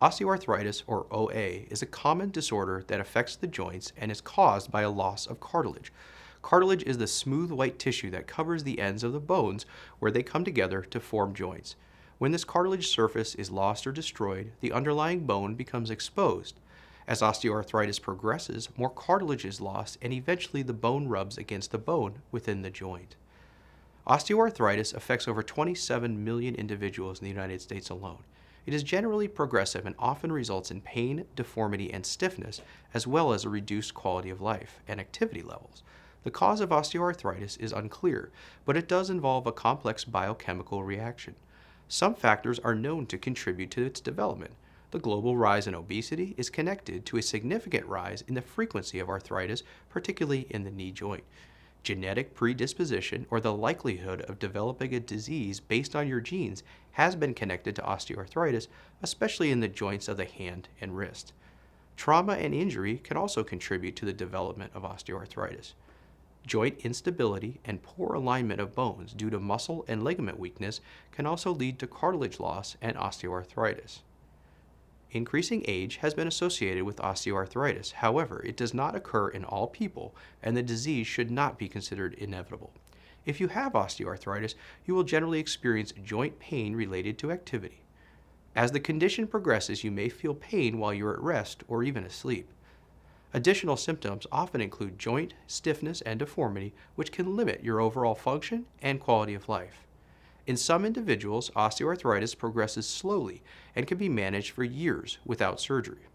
Osteoarthritis, or OA, is a common disorder that affects the joints and is caused by a loss of cartilage. Cartilage is the smooth white tissue that covers the ends of the bones where they come together to form joints. When this cartilage surface is lost or destroyed, the underlying bone becomes exposed. As osteoarthritis progresses, more cartilage is lost and eventually the bone rubs against the bone within the joint. Osteoarthritis affects over 27 million individuals in the United States alone. It is generally progressive and often results in pain, deformity, and stiffness, as well as a reduced quality of life and activity levels. The cause of osteoarthritis is unclear, but it does involve a complex biochemical reaction. Some factors are known to contribute to its development. The global rise in obesity is connected to a significant rise in the frequency of arthritis, particularly in the knee joint. Genetic predisposition, or the likelihood of developing a disease based on your genes, has been connected to osteoarthritis, especially in the joints of the hand and wrist. Trauma and injury can also contribute to the development of osteoarthritis. Joint instability and poor alignment of bones due to muscle and ligament weakness can also lead to cartilage loss and osteoarthritis. Increasing age has been associated with osteoarthritis. However, it does not occur in all people, and the disease should not be considered inevitable. If you have osteoarthritis, you will generally experience joint pain related to activity. As the condition progresses, you may feel pain while you're at rest or even asleep. Additional symptoms often include joint stiffness and deformity, which can limit your overall function and quality of life. In some individuals, osteoarthritis progresses slowly and can be managed for years without surgery.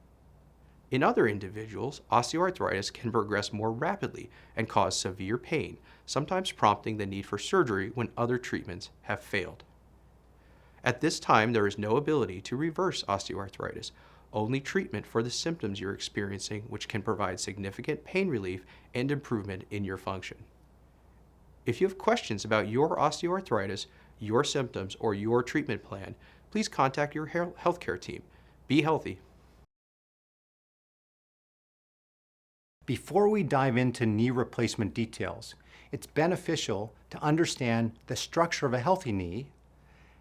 In other individuals, osteoarthritis can progress more rapidly and cause severe pain, sometimes prompting the need for surgery when other treatments have failed. At this time, there is no ability to reverse osteoarthritis, only treatment for the symptoms you're experiencing, which can provide significant pain relief and improvement in your function. If you have questions about your osteoarthritis, your symptoms, or your treatment plan, please contact your healthcare team. Be healthy. Before we dive into knee replacement details, it's beneficial to understand the structure of a healthy knee,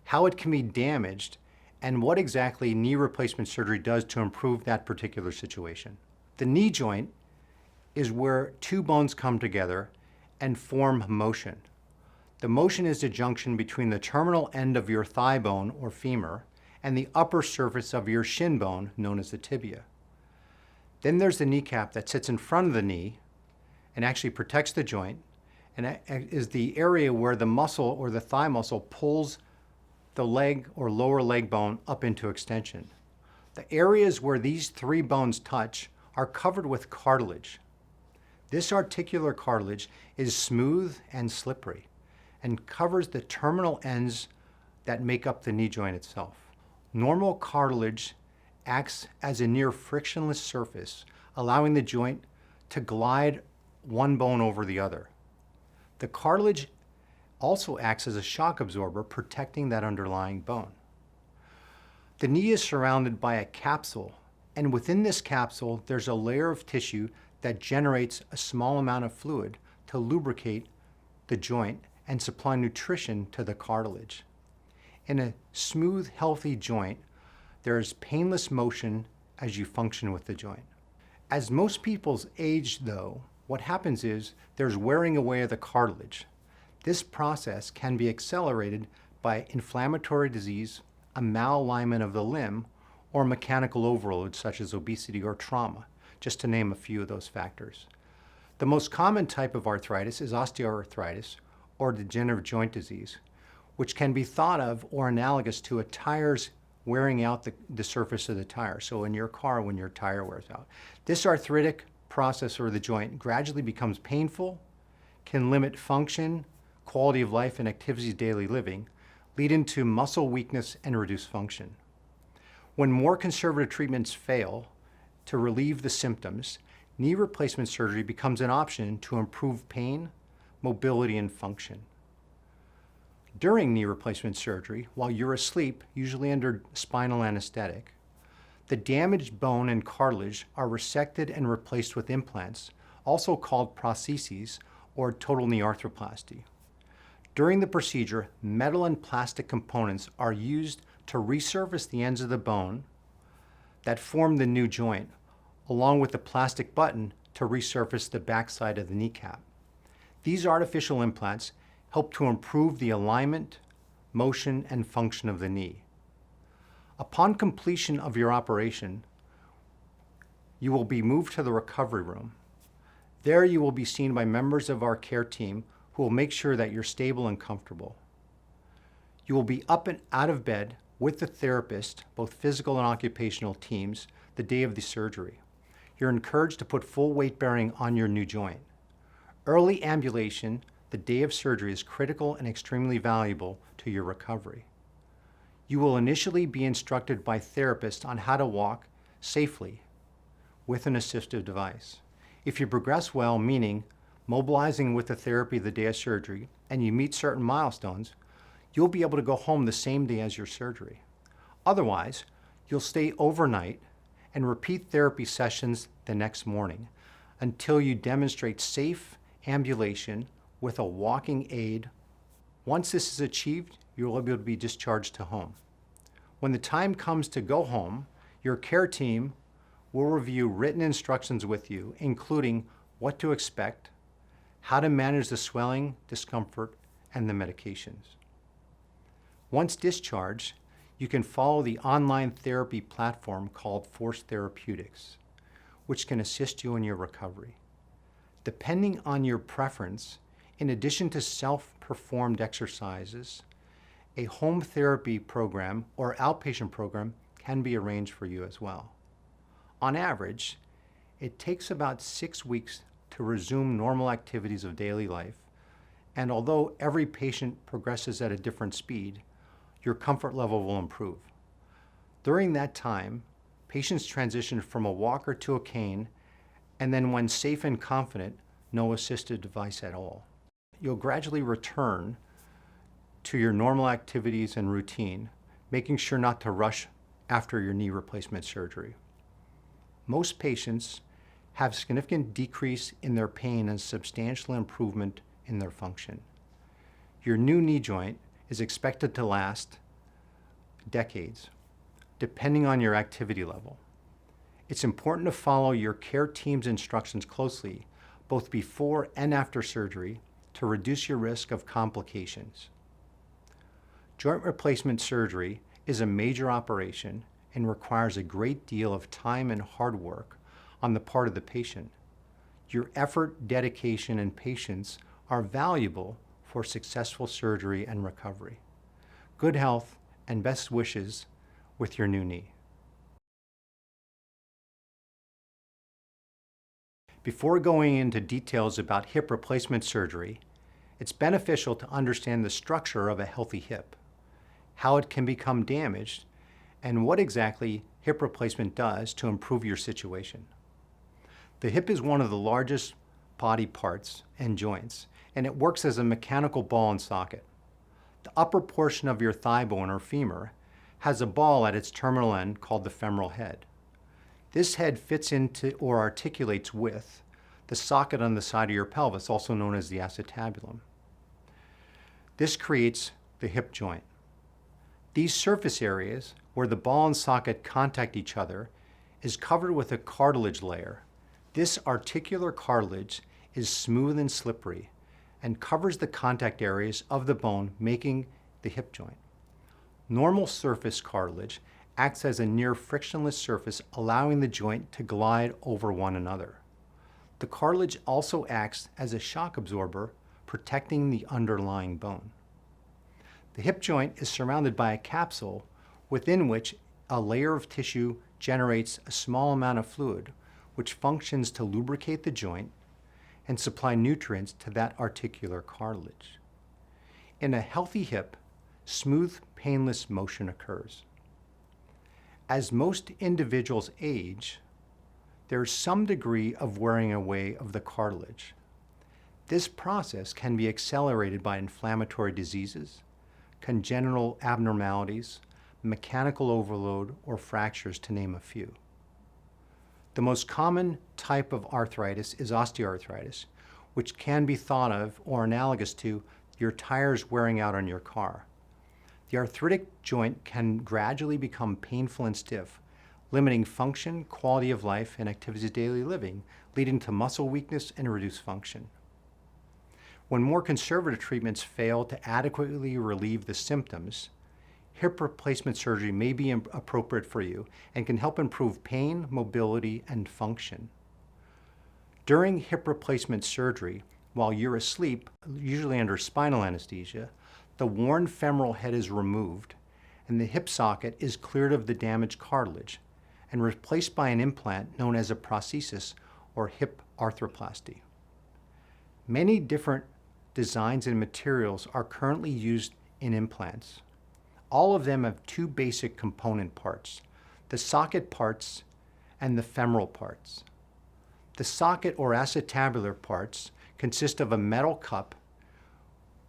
how it can be damaged, and what exactly knee replacement surgery does to improve that particular situation. The knee joint is where two bones come together and form motion. The motion is the junction between the terminal end of your thigh bone or femur and the upper surface of your shin bone, known as the tibia. Then there's the kneecap that sits in front of the knee and actually protects the joint, and is the area where the muscle or the thigh muscle pulls the leg or lower leg bone up into extension. The areas where these three bones touch are covered with cartilage. This articular cartilage is smooth and slippery and covers the terminal ends that make up the knee joint itself. Normal cartilage acts as a near frictionless surface, allowing the joint to glide one bone over the other. The cartilage also acts as a shock absorber, protecting that underlying bone. The knee is surrounded by a capsule, and within this capsule, there's a layer of tissue that generates a small amount of fluid to lubricate the joint and supply nutrition to the cartilage. In a smooth, healthy joint, there is painless motion as you function with the joint. As most people age, though, what happens is there's wearing away of the cartilage. This process can be accelerated by inflammatory disease, a malalignment of the limb, or mechanical overload such as obesity or trauma, just to name a few of those factors. The most common type of arthritis is osteoarthritis, or degenerative joint disease, which can be thought of or analogous to a tire's wearing out the surface of the tire. So in your car, when your tire wears out. This arthritic process of the joint gradually becomes painful, can limit function, quality of life, and activities of daily living, leading to muscle weakness and reduced function. When more conservative treatments fail to relieve the symptoms, knee replacement surgery becomes an option to improve pain, mobility, and function. During knee replacement surgery, while you're asleep, usually under spinal anesthetic, the damaged bone and cartilage are resected and replaced with implants, also called prostheses or total knee arthroplasty. During the procedure, metal and plastic components are used to resurface the ends of the bone, that form the new joint, along with the plastic button to resurface the backside of the kneecap. These artificial implants help to improve the alignment, motion, and function of the knee. Upon completion of your operation, you will be moved to the recovery room. There you will be seen by members of our care team who will make sure that you're stable and comfortable. You will be up and out of bed with the therapist, both physical and occupational teams, the day of the surgery. You're encouraged to put full weight bearing on your new joint. Early ambulation the day of surgery is critical and extremely valuable to your recovery. You will initially be instructed by therapists on how to walk safely with an assistive device. If you progress well, meaning mobilizing with the therapy the day of surgery, and you meet certain milestones, you'll be able to go home the same day as your surgery. Otherwise, you'll stay overnight and repeat therapy sessions the next morning until you demonstrate safe ambulation with a walking aid. Once this is achieved, you'll be able to be discharged to home. When the time comes to go home, your care team will review written instructions with you, including what to expect, how to manage the swelling, discomfort, and the medications. Once discharged, you can follow the online therapy platform called Force Therapeutics, which can assist you in your recovery. Depending on your preference, in addition to self-performed exercises, a home therapy program or outpatient program can be arranged for you as well. On average, it takes about 6 weeks to resume normal activities of daily life, and although every patient progresses at a different speed, your comfort level will improve. During that time, patients transition from a walker to a cane, and then when safe and confident, no assistive device at all. You'll gradually return to your normal activities and routine, making sure not to rush after your knee replacement surgery. Most patients have significant decrease in their pain and substantial improvement in their function. Your new knee joint is expected to last decades, depending on your activity level. It's important to follow your care team's instructions closely, both before and after surgery, to reduce your risk of complications. Joint replacement surgery is a major operation and requires a great deal of time and hard work on the part of the patient. Your effort, dedication, and patience are valuable for successful surgery and recovery. Good health and best wishes with your new knee. Before going into details about hip replacement surgery, it's beneficial to understand the structure of a healthy hip, how it can become damaged, and what exactly hip replacement does to improve your situation. The hip is one of the largest body parts and joints, and it works as a mechanical ball and socket. The upper portion of your thigh bone or femur has a ball at its terminal end called the femoral head. This head fits into or articulates with the socket on the side of your pelvis, also known as the acetabulum. This creates the hip joint. These surface areas where the ball and socket contact each other is covered with a cartilage layer. This articular cartilage is smooth and slippery and covers the contact areas of the bone, making the hip joint. Normal surface cartilage acts as a near frictionless surface, allowing the joint to glide over one another. The cartilage also acts as a shock absorber, protecting the underlying bone. The hip joint is surrounded by a capsule within which a layer of tissue generates a small amount of fluid, which functions to lubricate the joint and supply nutrients to that articular cartilage. In a healthy hip, smooth, painless motion occurs. As most individuals age, there is some degree of wearing away of the cartilage. This process can be accelerated by inflammatory diseases, congenital abnormalities, mechanical overload, or fractures, to name a few. The most common type of arthritis is osteoarthritis, which can be thought of or analogous to your tires wearing out on your car. The arthritic joint can gradually become painful and stiff, limiting function, quality of life, and activities of daily living, leading to muscle weakness and reduced function. When more conservative treatments fail to adequately relieve the symptoms, hip replacement surgery may be appropriate for you and can help improve pain, mobility, and function. During hip replacement surgery, while you're asleep, usually under spinal anesthesia, the worn femoral head is removed and the hip socket is cleared of the damaged cartilage and replaced by an implant known as a prosthesis or hip arthroplasty. Many different designs and materials are currently used in implants. All of them have two basic component parts, the socket parts and the femoral parts. The socket or acetabular parts consist of a metal cup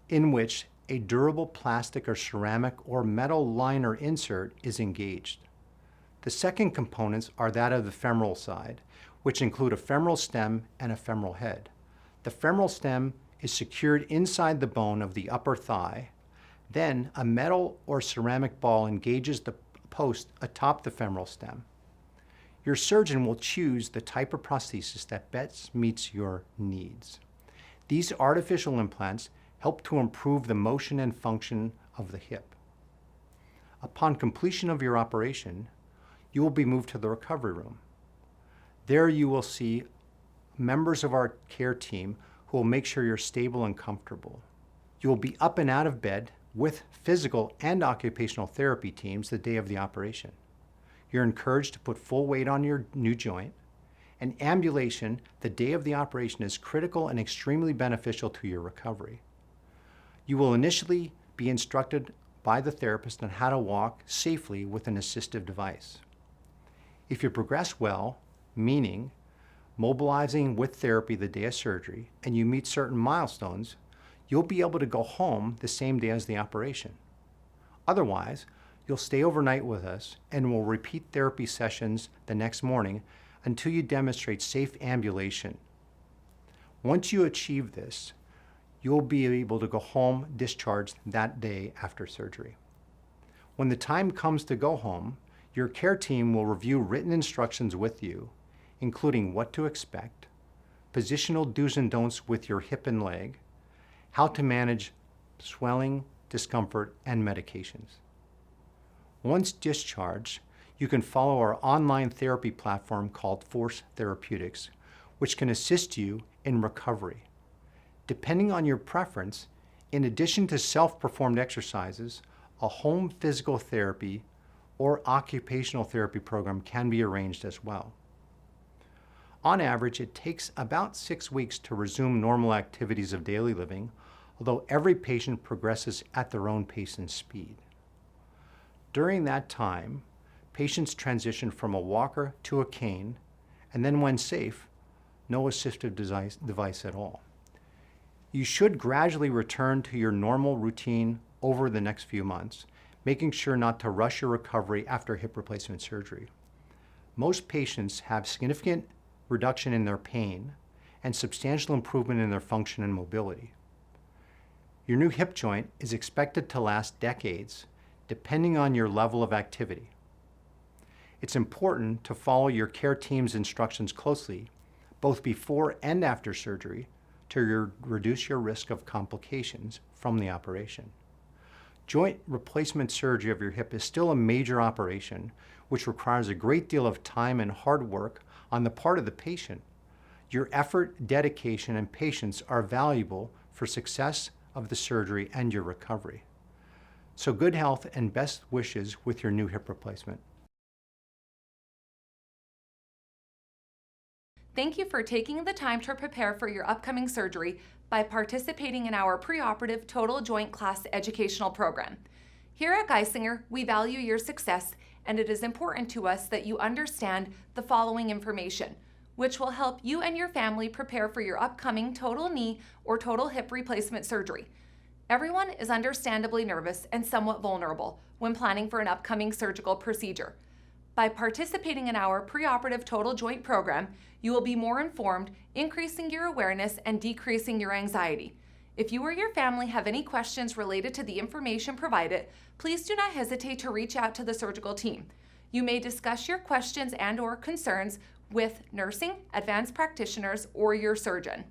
in which a durable plastic or ceramic or metal liner insert is engaged. The second components are that of the femoral side, which include a femoral stem and a femoral head. The femoral stem is secured inside the bone of the upper thigh. Then a metal or ceramic ball engages the post atop the femoral stem. Your surgeon will choose the type of prosthesis that best meets your needs. These artificial implants help to improve the motion and function of the hip. Upon completion of your operation, you will be moved to the recovery room. There you will see members of our care team who will make sure you're stable and comfortable. You will be up and out of bed with physical and occupational therapy teams the day of the operation. You're encouraged to put full weight on your new joint, and ambulation the day of the operation is critical and extremely beneficial to your recovery. You will initially be instructed by the therapist on how to walk safely with an assistive device. If you progress well, meaning mobilizing with therapy the day of surgery, and you meet certain milestones, you'll be able to go home the same day as the operation. Otherwise, you'll stay overnight with us and will repeat therapy sessions the next morning until you demonstrate safe ambulation. Once you achieve this, you'll be able to go home discharged that day after surgery. When the time comes to go home, your care team will review written instructions with you, including what to expect, positional do's and don'ts with your hip and leg, how to manage swelling, discomfort, and medications. Once discharged, you can follow our online therapy platform called Force Therapeutics, which can assist you in recovery. Depending on your preference, in addition to self-performed exercises, a home physical therapy or occupational therapy program can be arranged as well. On average, it takes about 6 weeks to resume normal activities of daily living, although every patient progresses at their own pace and speed. During that time, patients transition from a walker to a cane, and then when safe, no assistive device at all. You should gradually return to your normal routine over the next few months, making sure not to rush your recovery after hip replacement surgery. Most patients have significant reduction in their pain and substantial improvement in their function and mobility. Your new hip joint is expected to last decades, depending on your level of activity. It's important to follow your care team's instructions closely, both before and after surgery, to reduce your risk of complications from the operation. Joint replacement surgery of your hip is still a major operation, which requires a great deal of time and hard work on the part of the patient. Your effort, dedication, and patience are valuable for success of the surgery and your recovery. So good health and best wishes with your new hip replacement. Thank you for taking the time to prepare for your upcoming surgery by participating in our preoperative total joint class educational program. Here at Geisinger, we value your success, and it is important to us that you understand the following information, which will help you and your family prepare for your upcoming total knee or total hip replacement surgery. Everyone is understandably nervous and somewhat vulnerable when planning for an upcoming surgical procedure. By participating in our preoperative total joint program, you will be more informed, increasing your awareness and decreasing your anxiety. If you or your family have any questions related to the information provided, please do not hesitate to reach out to the surgical team. You may discuss your questions and/or concerns with nursing, advanced practitioners, or your surgeon.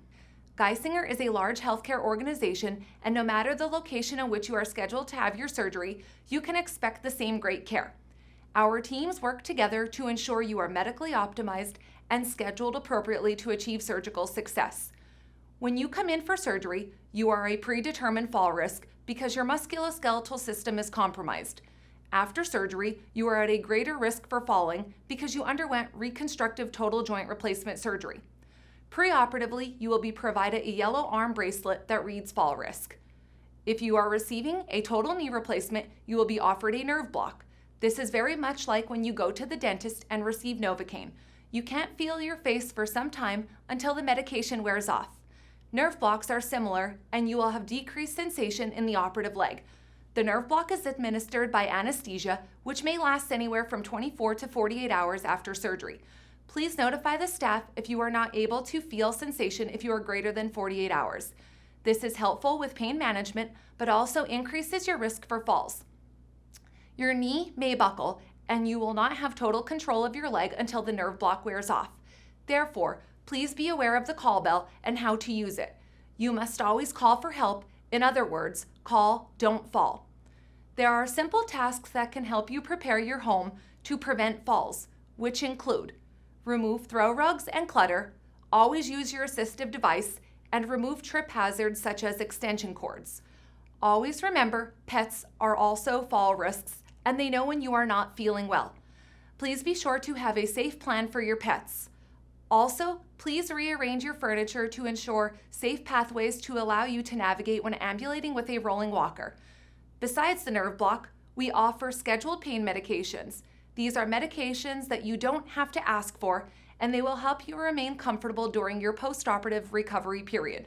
Geisinger is a large healthcare organization, and no matter the location in which you are scheduled to have your surgery, you can expect the same great care. Our teams work together to ensure you are medically optimized and scheduled appropriately to achieve surgical success. When you come in for surgery, you are a predetermined fall risk because your musculoskeletal system is compromised. After surgery, you are at a greater risk for falling because you underwent reconstructive total joint replacement surgery. Preoperatively, you will be provided a yellow arm bracelet that reads fall risk. If you are receiving a total knee replacement, you will be offered a nerve block. This is very much like when you go to the dentist and receive Novocaine. You can't feel your face for some time until the medication wears off. Nerve blocks are similar, and you will have decreased sensation in the operative leg. The nerve block is administered by anesthesia, which may last anywhere from 24 to 48 hours after surgery. Please notify the staff if you are not able to feel sensation if you are greater than 48 hours. This is helpful with pain management, but also increases your risk for falls. Your knee may buckle, and you will not have total control of your leg until the nerve block wears off. Therefore, please be aware of the call bell and how to use it. You must always call for help. In other words, call, don't fall. There are simple tasks that can help you prepare your home to prevent falls, which include remove throw rugs and clutter, always use your assistive device, and remove trip hazards such as extension cords. Always remember, pets are also fall risks, and they know when you are not feeling well. Please be sure to have a safe plan for your pets. Also, please rearrange your furniture to ensure safe pathways to allow you to navigate when ambulating with a rolling walker. Besides the nerve block, we offer scheduled pain medications. These are medications that you don't have to ask for, and they will help you remain comfortable during your postoperative recovery period.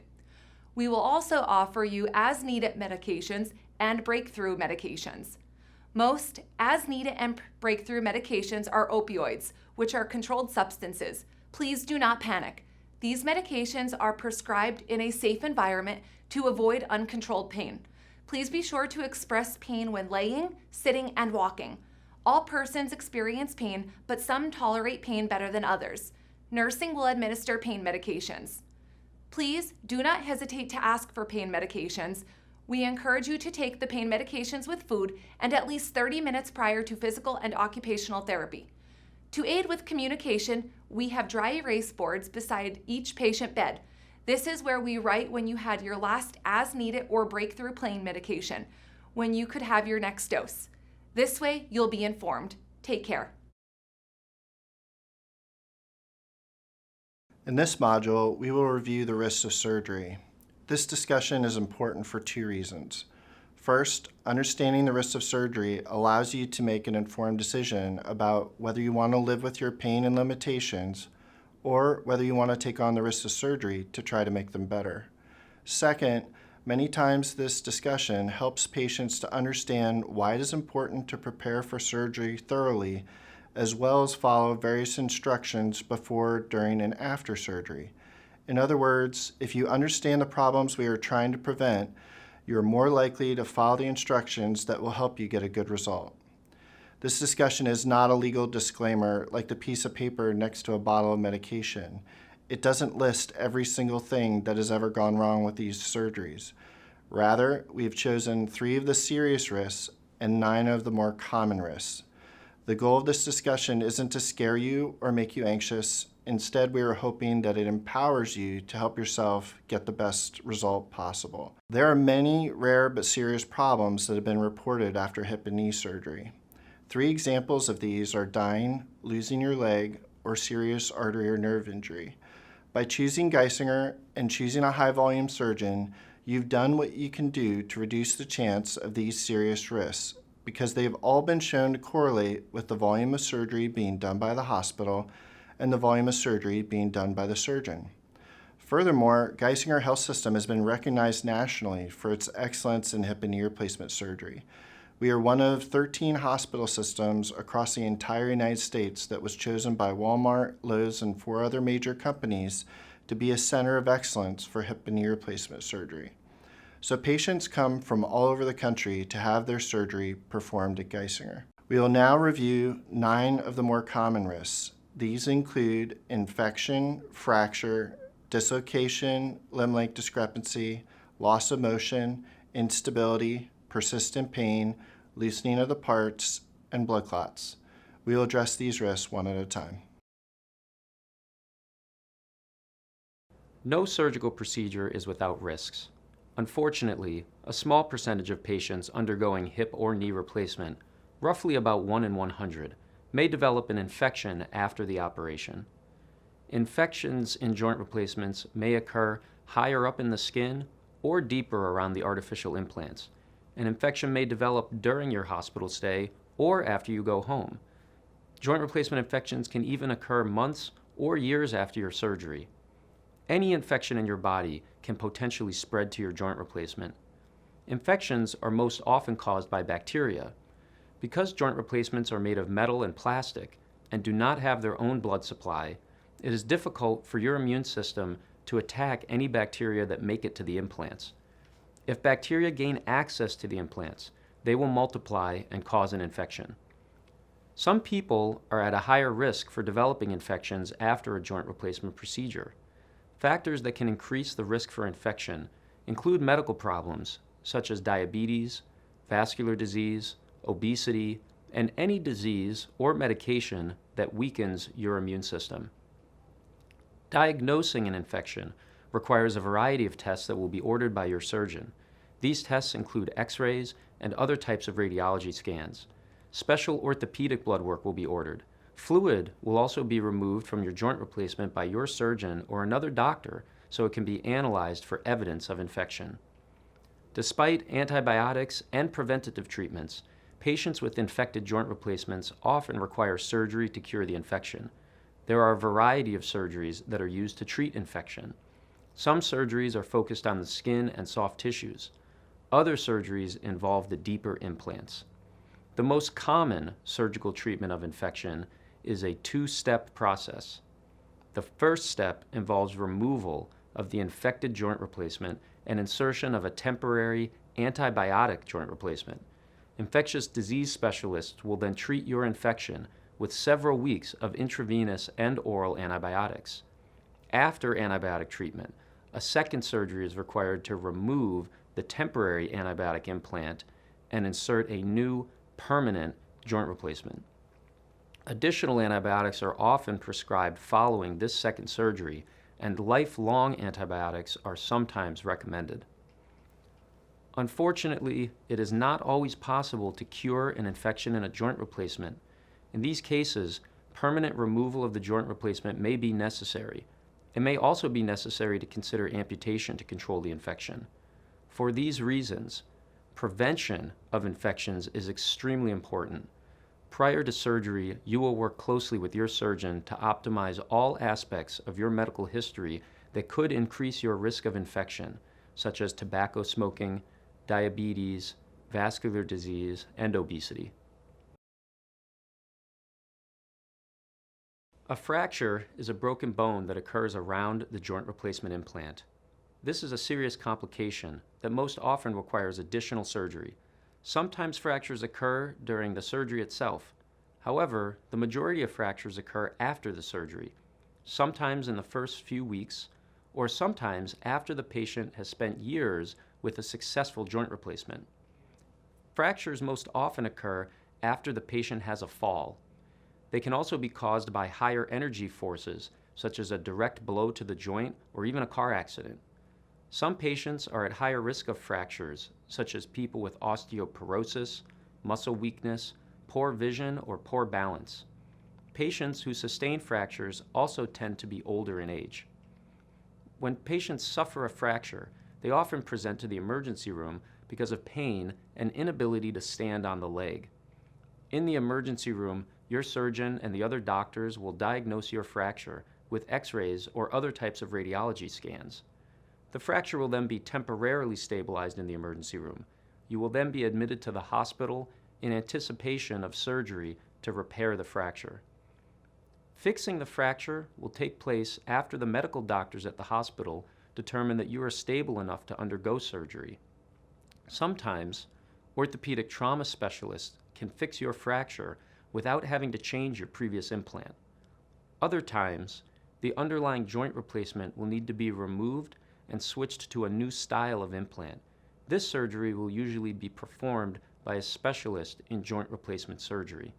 We will also offer you as-needed medications and breakthrough medications. Most as-needed and breakthrough medications are opioids, which are controlled substances. Please do not panic. These medications are prescribed in a safe environment to avoid uncontrolled pain. Please be sure to express pain when laying, sitting, and walking. All persons experience pain, but some tolerate pain better than others. Nursing will administer pain medications. Please do not hesitate to ask for pain medications. We encourage you to take the pain medications with food and at least 30 minutes prior to physical and occupational therapy. To aid with communication, we have dry erase boards beside each patient bed. This is where we write when you had your last as-needed or breakthrough pain medication, when you could have your next dose. This way, you'll be informed. Take care. In this module, we will review the risks of surgery. This discussion is important for two reasons. First, understanding the risks of surgery allows you to make an informed decision about whether you want to live with your pain and limitations or whether you want to take on the risks of surgery to try to make them better. Second, many times this discussion helps patients to understand why it is important to prepare for surgery thoroughly, as well as follow various instructions before, during, and after surgery. In other words, if you understand the problems we are trying to prevent, you are more likely to follow the instructions that will help you get a good result. This discussion is not a legal disclaimer like the piece of paper next to a bottle of medication. It doesn't list every single thing that has ever gone wrong with these surgeries. Rather, we've chosen 3 of the serious risks and 9 of the more common risks. The goal of this discussion isn't to scare you or make you anxious. Instead, we are hoping that it empowers you to help yourself get the best result possible. There are many rare but serious problems that have been reported after hip and knee surgery. 3 examples of these are dying, losing your leg, or serious artery or nerve injury. By choosing Geisinger and choosing a high-volume surgeon, you've done what you can do to reduce the chance of these serious risks, because they have all been shown to correlate with the volume of surgery being done by the hospital and the volume of surgery being done by the surgeon. Furthermore, Geisinger Health System has been recognized nationally for its excellence in hip and knee replacement surgery. We are one of 13 hospital systems across the entire United States that was chosen by Walmart, Lowe's, and 4 other major companies to be a center of excellence for hip and knee replacement surgery. So patients come from all over the country to have their surgery performed at Geisinger. We will now review 9 of the more common risks. These include infection, fracture, dislocation, limb-length discrepancy, loss of motion, instability, persistent pain, loosening of the parts, and blood clots. We will address these risks one at a time. No surgical procedure is without risks. Unfortunately, a small percentage of patients undergoing hip or knee replacement, roughly about 1 in 100, may develop an infection after the operation. Infections in joint replacements may occur higher up in the skin or deeper around the artificial implants. An infection may develop during your hospital stay or after you go home. Joint replacement infections can even occur months or years after your surgery. Any infection in your body can potentially spread to your joint replacement. Infections are most often caused by bacteria. Because joint replacements are made of metal and plastic and do not have their own blood supply, it is difficult for your immune system to attack any bacteria that make it to the implants. If bacteria gain access to the implants, they will multiply and cause an infection. Some people are at a higher risk for developing infections after a joint replacement procedure. Factors that can increase the risk for infection include medical problems such as diabetes, vascular disease, obesity, and any disease or medication that weakens your immune system. Diagnosing an infection requires a variety of tests that will be ordered by your surgeon. These tests include X-rays and other types of radiology scans. Special orthopedic blood work will be ordered. Fluid will also be removed from your joint replacement by your surgeon or another doctor so it can be analyzed for evidence of infection. Despite antibiotics and preventative treatments, patients with infected joint replacements often require surgery to cure the infection. There are a variety of surgeries that are used to treat infection. Some surgeries are focused on the skin and soft tissues. Other surgeries involve the deeper implants. The most common surgical treatment of infection is a 2-step process. The first step involves removal of the infected joint replacement and insertion of a temporary antibiotic joint replacement. Infectious disease specialists will then treat your infection with several weeks of intravenous and oral antibiotics. After antibiotic treatment, a second surgery is required to remove the temporary antibiotic implant and insert a new permanent joint replacement. Additional antibiotics are often prescribed following this second surgery, and lifelong antibiotics are sometimes recommended. Unfortunately, it is not always possible to cure an infection in a joint replacement. In these cases, permanent removal of the joint replacement may be necessary. It may also be necessary to consider amputation to control the infection. For these reasons, prevention of infections is extremely important. Prior to surgery, you will work closely with your surgeon to optimize all aspects of your medical history that could increase your risk of infection, such as tobacco smoking, diabetes, vascular disease, and obesity. A fracture is a broken bone that occurs around the joint replacement implant. This is a serious complication that most often requires additional surgery. Sometimes fractures occur during the surgery itself. However, the majority of fractures occur after the surgery, sometimes in the first few weeks, or sometimes after the patient has spent years with a successful joint replacement. Fractures most often occur after the patient has a fall. They can also be caused by higher energy forces, such as a direct blow to the joint or even a car accident. Some patients are at higher risk of fractures, such as people with osteoporosis, muscle weakness, poor vision, or poor balance. Patients who sustain fractures also tend to be older in age. When patients suffer a fracture, they often present to the emergency room because of pain and inability to stand on the leg. In the emergency room, your surgeon and the other doctors will diagnose your fracture with X-rays or other types of radiology scans. The fracture will then be temporarily stabilized in the emergency room. You will then be admitted to the hospital in anticipation of surgery to repair the fracture. Fixing the fracture will take place after the medical doctors at the hospital determine that you are stable enough to undergo surgery. Sometimes, orthopedic trauma specialists can fix your fracture without having to change your previous implant. Other times, the underlying joint replacement will need to be removed and switched to a new style of implant. This surgery will usually be performed by a specialist in joint replacement surgery.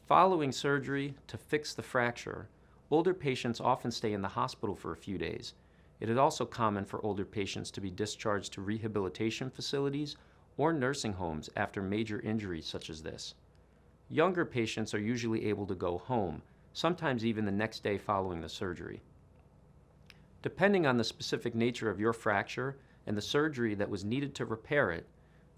Following surgery to fix the fracture, older patients often stay in the hospital for a few days. It is also common for older patients to be discharged to rehabilitation facilities or nursing homes after major injuries such as this. Younger patients are usually able to go home, sometimes even the next day following the surgery. Depending on the specific nature of your fracture and the surgery that was needed to repair it,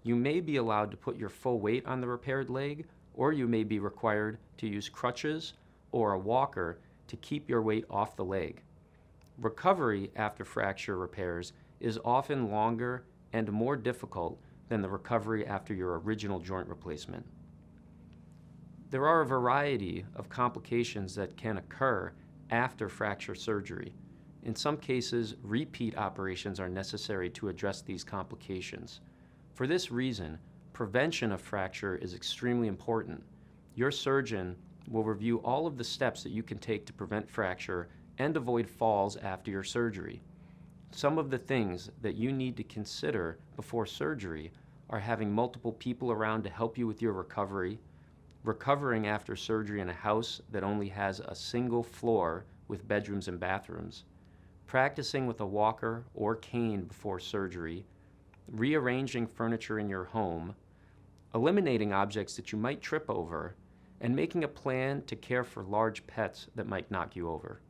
you may be allowed to put your full weight on the repaired leg, or you may be required to use crutches or a walker to keep your weight off the leg. Recovery after fracture repairs is often longer and more difficult than the recovery after your original joint replacement. There are a variety of complications that can occur after fracture surgery. In some cases, repeat operations are necessary to address these complications. For this reason, prevention of fracture is extremely important. Your surgeon will review all of the steps that you can take to prevent fracture and avoid falls after your surgery. Some of the things that you need to consider before surgery are having multiple people around to help you with your recovery, recovering after surgery in a house that only has a single floor with bedrooms and bathrooms, practicing with a walker or cane before surgery, rearranging furniture in your home, eliminating objects that you might trip over, and making a plan to care for large pets that might knock you over.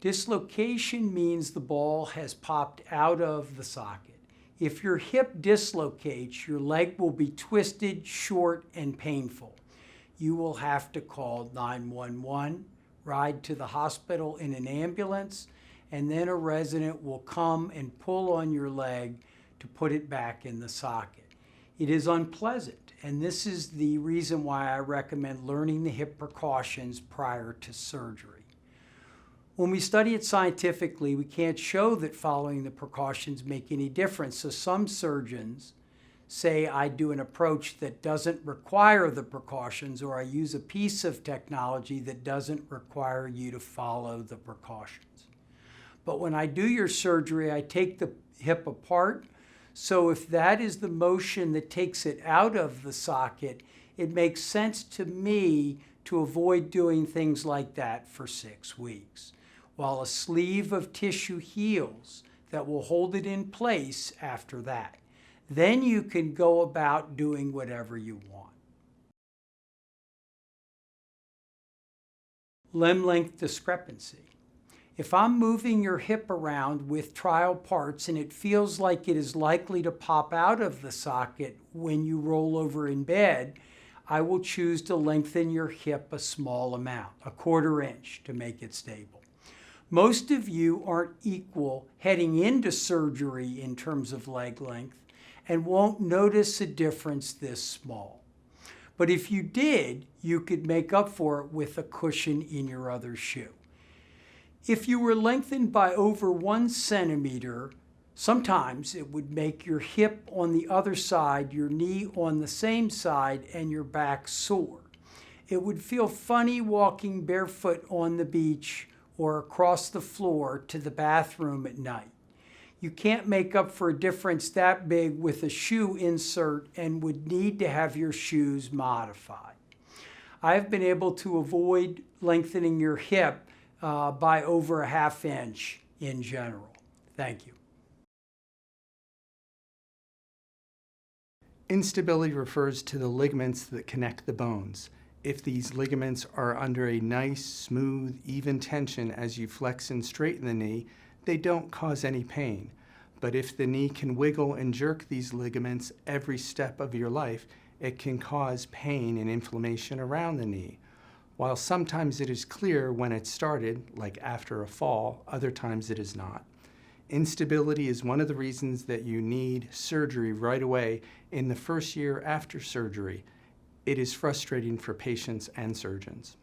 Dislocation means the ball has popped out of the socket. If your hip dislocates, your leg will be twisted, short, and painful. You will have to call 911, ride to the hospital in an ambulance, and then a resident will come and pull on your leg to put it back in the socket. It is unpleasant, and this is the reason why I recommend learning the hip precautions prior to surgery. When we study it scientifically, we can't show that following the precautions make any difference. So some surgeons say I do an approach that doesn't require the precautions, or I use a piece of technology that doesn't require you to follow the precautions. But when I do your surgery, I take the hip apart. So if that is the motion that takes it out of the socket, it makes sense to me to avoid doing things like that for 6 weeks, while a sleeve of tissue heals that will hold it in place after that. Then you can go about doing whatever you want. Limb length discrepancy. If I'm moving your hip around with trial parts and it feels like it is likely to pop out of the socket when you roll over in bed, I will choose to lengthen your hip a small amount, a 1/4 inch, to make it stable. Most of you aren't equal heading into surgery in terms of leg length and won't notice a difference this small. But if you did, you could make up for it with a cushion in your other shoe. If you were lengthened by over 1 centimeter, sometimes it would make your hip on the other side, your knee on the same side, and your back sore. It would feel funny walking barefoot on the beach or across the floor to the bathroom at night. You can't make up for a difference that big with a shoe insert and would need to have your shoes modified. I've been able to avoid lengthening your hip by over a 1/2 inch in general. Thank you. Instability refers to the ligaments that connect the bones. If these ligaments are under a nice, smooth, even tension as you flex and straighten the knee, they don't cause any pain. But if the knee can wiggle and jerk these ligaments every step of your life, it can cause pain and inflammation around the knee. While sometimes it is clear when it started, like after a fall, other times it is not. Instability is one of the reasons that you need surgery right away in the first year after surgery. It is frustrating for patients and surgeons.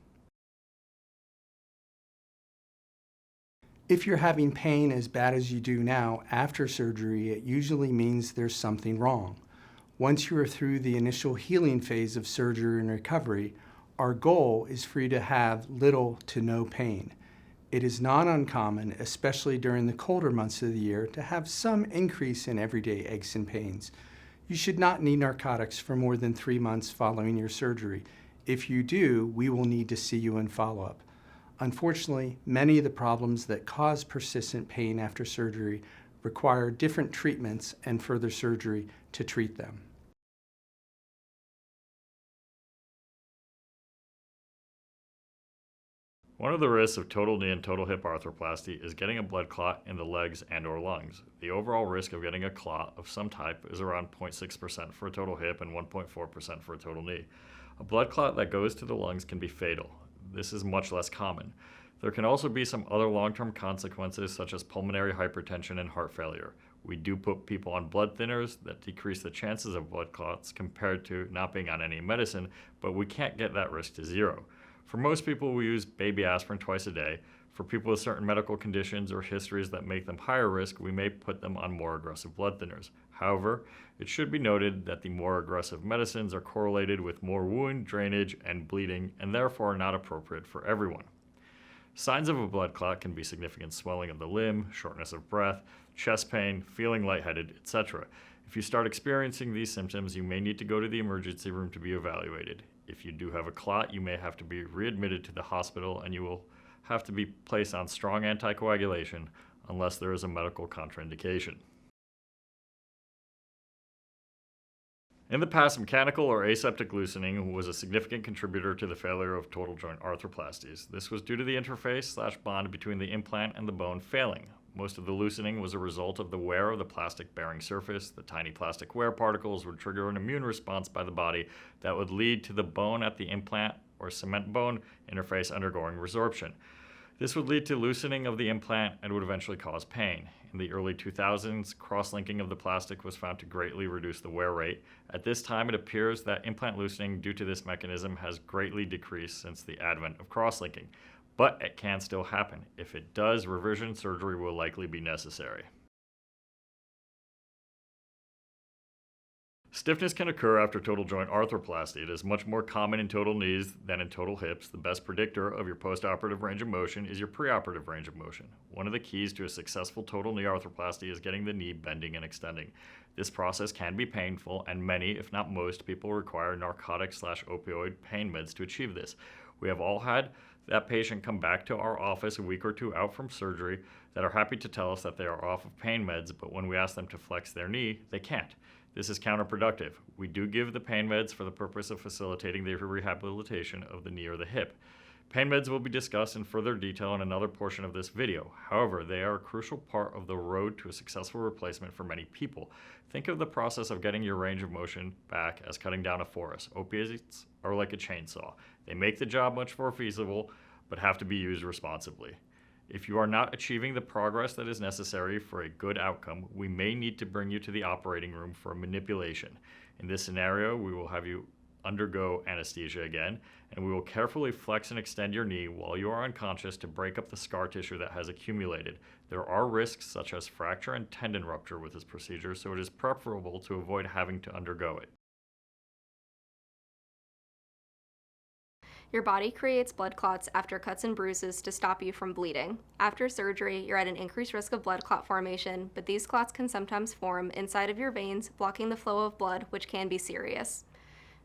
If you're having pain as bad as you do now after surgery, it usually means there's something wrong. Once you are through the initial healing phase of surgery and recovery, our goal is for you to have little to no pain. It is not uncommon, especially during the colder months of the year, to have some increase in everyday aches and pains. You should not need narcotics for more than 3 months following your surgery. If you do, we will need to see you in follow-up. Unfortunately, many of the problems that cause persistent pain after surgery require different treatments and further surgery to treat them. One of the risks of total knee and total hip arthroplasty is getting a blood clot in the legs and/or lungs. The overall risk of getting a clot of some type is around 0.6% for a total hip and 1.4% for a total knee. A blood clot that goes to the lungs can be fatal. This is much less common. There can also be some other long-term consequences such as pulmonary hypertension and heart failure. We do put people on blood thinners that decrease the chances of blood clots compared to not being on any medicine, but we can't get that risk to zero. For most people, we use baby aspirin twice a day. For people with certain medical conditions or histories that make them higher risk, we may put them on more aggressive blood thinners. However, it should be noted that the more aggressive medicines are correlated with more wound drainage and bleeding, and therefore are not appropriate for everyone. Signs of a blood clot can be significant swelling of the limb, shortness of breath, chest pain, feeling lightheaded, etc. If you start experiencing these symptoms, you may need to go to the emergency room to be evaluated. If you do have a clot, you may have to be readmitted to the hospital, and you will have to be placed on strong anticoagulation unless there is a medical contraindication. In the past, mechanical or aseptic loosening was a significant contributor to the failure of total joint arthroplasties. This was due to the interface/bond between the implant and the bone failing. Most of the loosening was a result of the wear of the plastic bearing surface. The tiny plastic wear particles would trigger an immune response by the body that would lead to the bone at the implant or cement bone interface undergoing resorption. This would lead to loosening of the implant and would eventually cause pain. In the early 2000s, cross-linking of the plastic was found to greatly reduce the wear rate. At this time, it appears that implant loosening due to this mechanism has greatly decreased since the advent of cross-linking. But it can still happen. If it does, revision surgery will likely be necessary. Stiffness can occur after total joint arthroplasty. It is much more common in total knees than in total hips. The best predictor of your postoperative range of motion is your preoperative range of motion. One of the keys to a successful total knee arthroplasty is getting the knee bending and extending. This process can be painful, and many, if not most, people require narcotic/opioid pain meds to achieve this. We have all had that patient come back to our office a week or two out from surgery that are happy to tell us that they are off of pain meds, but when we ask them to flex their knee, they can't. This is counterproductive. We do give the pain meds for the purpose of facilitating the rehabilitation of the knee or the hip. Pain meds will be discussed in further detail in another portion of this video. However, they are a crucial part of the road to a successful replacement for many people. Think of the process of getting your range of motion back as cutting down a forest. Opioids are like a chainsaw. They make the job much more feasible, but have to be used responsibly. If you are not achieving the progress that is necessary for a good outcome, we may need to bring you to the operating room for a manipulation. In this scenario, we will have you undergo anesthesia again, and we will carefully flex and extend your knee while you are unconscious to break up the scar tissue that has accumulated. There are risks such as fracture and tendon rupture with this procedure, so it is preferable to avoid having to undergo it. Your body creates blood clots after cuts and bruises to stop you from bleeding. After surgery, you're at an increased risk of blood clot formation, but these clots can sometimes form inside of your veins, blocking the flow of blood, which can be serious.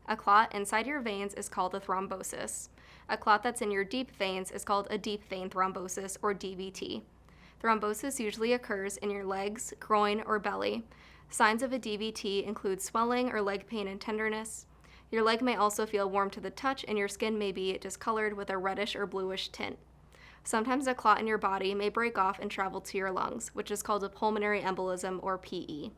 A clot inside your veins is called a thrombosis. A clot that's in your deep veins is called a deep vein thrombosis, or DVT. Thrombosis usually occurs in your legs, groin, or belly. Signs of a DVT include swelling or leg pain and tenderness. Your leg may also feel warm to the touch, and your skin may be discolored with a reddish or bluish tint. Sometimes a clot in your body may break off and travel to your lungs, which is called a pulmonary embolism, or PE.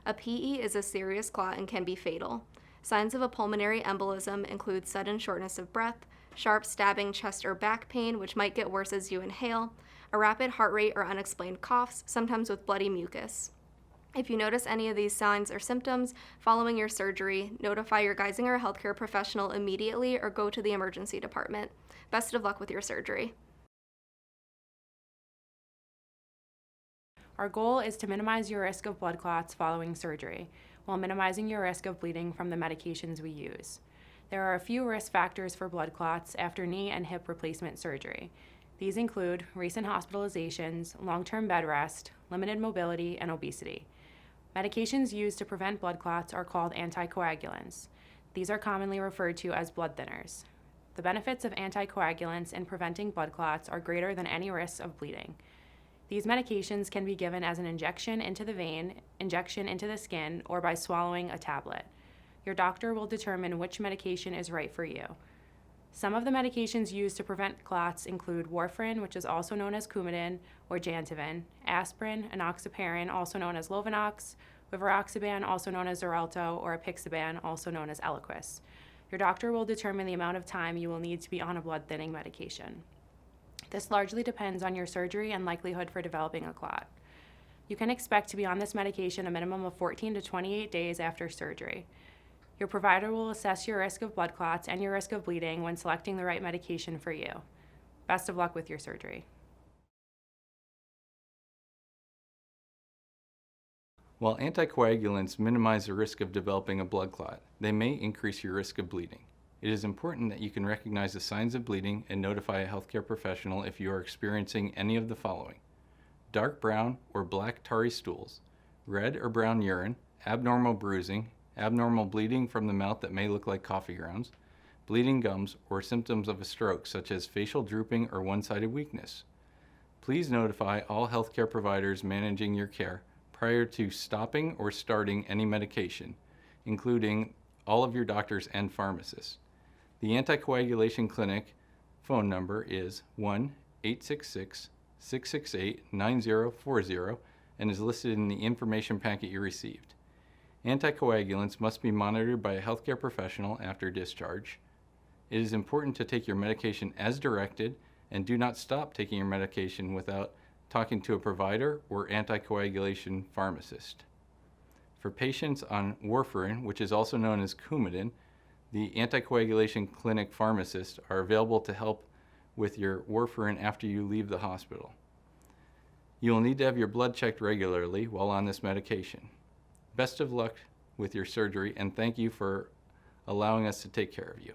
A PE is a serious clot and can be fatal. Signs of a pulmonary embolism include sudden shortness of breath, sharp stabbing chest or back pain, which might get worse as you inhale, a rapid heart rate or unexplained coughs, sometimes with bloody mucus. If you notice any of these signs or symptoms following your surgery, notify your Geisinger healthcare professional immediately or go to the emergency department. Best of luck with your surgery. Our goal is to minimize your risk of blood clots following surgery, while minimizing your risk of bleeding from the medications we use. There are a few risk factors for blood clots after knee and hip replacement surgery. These include recent hospitalizations, long-term bed rest, limited mobility, and obesity. Medications used to prevent blood clots are called anticoagulants. These are commonly referred to as blood thinners. The benefits of anticoagulants in preventing blood clots are greater than any risks of bleeding. These medications can be given as an injection into the vein, injection into the skin, or by swallowing a tablet. Your doctor will determine which medication is right for you. Some of the medications used to prevent clots include warfarin, which is also known as Coumadin or Jantoven, aspirin, enoxaparin, also known as Lovenox, rivaroxaban, also known as Xarelto, or apixaban, also known as Eliquis. Your doctor will determine the amount of time you will need to be on a blood thinning medication. This largely depends on your surgery and likelihood for developing a clot. You can expect to be on this medication a minimum of 14 to 28 days after surgery. Your provider will assess your risk of blood clots and your risk of bleeding when selecting the right medication for you. Best of luck with your surgery. While anticoagulants minimize the risk of developing a blood clot, they may increase your risk of bleeding. It is important that you can recognize the signs of bleeding and notify a healthcare professional if you are experiencing any of the following: dark brown or black tarry stools, red or brown urine, abnormal bruising, abnormal bleeding from the mouth that may look like coffee grounds, bleeding gums, or symptoms of a stroke such as facial drooping or one-sided weakness. Please notify all healthcare providers managing your care prior to stopping or starting any medication, including all of your doctors and pharmacists. The Anticoagulation Clinic phone number is 1-866-668-9040 and is listed in the information packet you received. Anticoagulants must be monitored by a healthcare professional after discharge. It is important to take your medication as directed and do not stop taking your medication without talking to a provider or anticoagulation pharmacist. For patients on warfarin, which is also known as Coumadin, the anticoagulation clinic pharmacists are available to help with your warfarin after you leave the hospital. You will need to have your blood checked regularly while on this medication. Best of luck with your surgery, and thank you for allowing us to take care of you.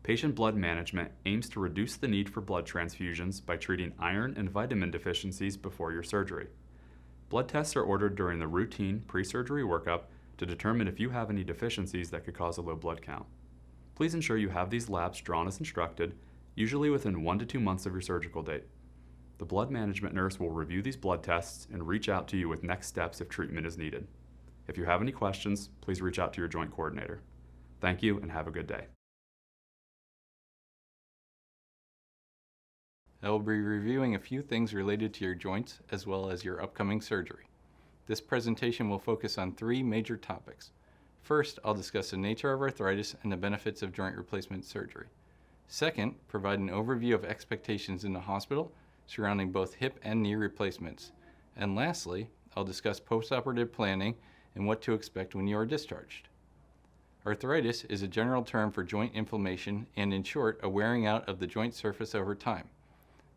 Patient blood management aims to reduce the need for blood transfusions by treating iron and vitamin deficiencies before your surgery. Blood tests are ordered during the routine pre-surgery workup to determine if you have any deficiencies that could cause a low blood count. Please ensure you have these labs drawn as instructed, usually within 1 to 2 months of your surgical date. The blood management nurse will review these blood tests and reach out to you with next steps if treatment is needed. If you have any questions, please reach out to your joint coordinator. Thank you and have a good day. I will be reviewing a few things related to your joints as well as your upcoming surgery. This presentation will focus on 3 major topics. First, I'll discuss the nature of arthritis and the benefits of joint replacement surgery. Second, provide an overview of expectations in the hospital surrounding both hip and knee replacements. And lastly, I'll discuss postoperative planning and what to expect when you are discharged. Arthritis is a general term for joint inflammation and, in short, a wearing out of the joint surface over time.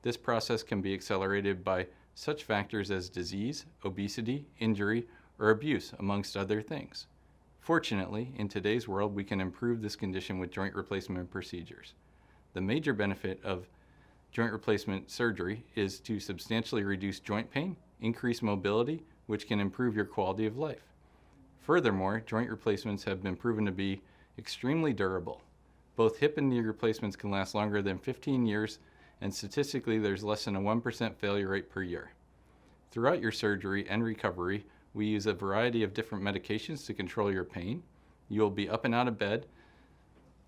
This process can be accelerated by such factors as disease, obesity, injury, or abuse, amongst other things. Fortunately, in today's world, we can improve this condition with joint replacement procedures. The major benefit of joint replacement surgery is to substantially reduce joint pain, increase mobility, which can improve your quality of life. Furthermore, joint replacements have been proven to be extremely durable. Both hip and knee replacements can last longer than 15 years, and statistically there's less than a 1% failure rate per year. Throughout your surgery and recovery, we use a variety of different medications to control your pain. You will be up and out of bed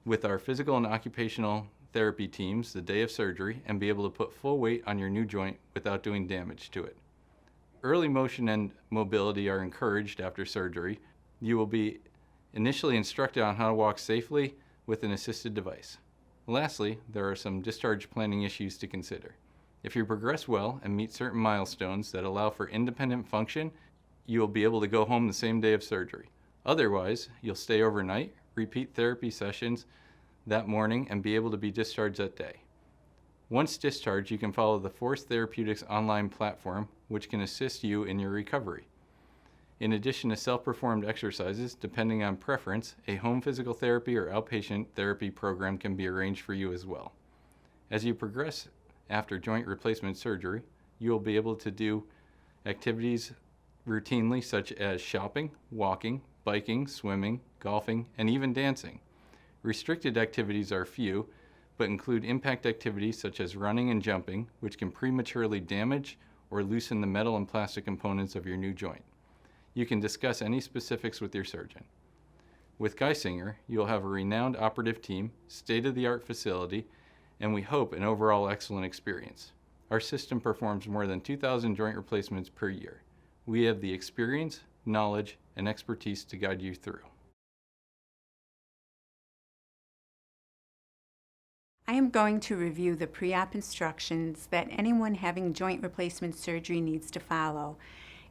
with our physical and occupational therapy teams the day of surgery and be able to put full weight on your new joint without doing damage to it. Early motion and mobility are encouraged after surgery. You will be initially instructed on how to walk safely with an assisted device. Lastly, there are some discharge planning issues to consider. If you progress well and meet certain milestones that allow for independent function, you will be able to go home the same day of surgery. Otherwise, you'll stay overnight, repeat therapy sessions that morning, and be able to be discharged that day. Once discharged, you can follow the Force Therapeutics online platform, which can assist you in your recovery. In addition to self-performed exercises, depending on preference, a home physical therapy or outpatient therapy program can be arranged for you as well. As you progress after joint replacement surgery, you will be able to do activities routinely such as shopping, walking, biking, swimming, golfing, and even dancing. Restricted activities are few, but include impact activities such as running and jumping, which can prematurely damage or loosen the metal and plastic components of your new joint. You can discuss any specifics with your surgeon. With Geisinger, you'll have a renowned operative team, state-of-the-art facility, and we hope an overall excellent experience. Our system performs more than 2,000 joint replacements per year. We have the experience, knowledge, and expertise to guide you through. I am going to review the pre-op instructions that anyone having joint replacement surgery needs to follow,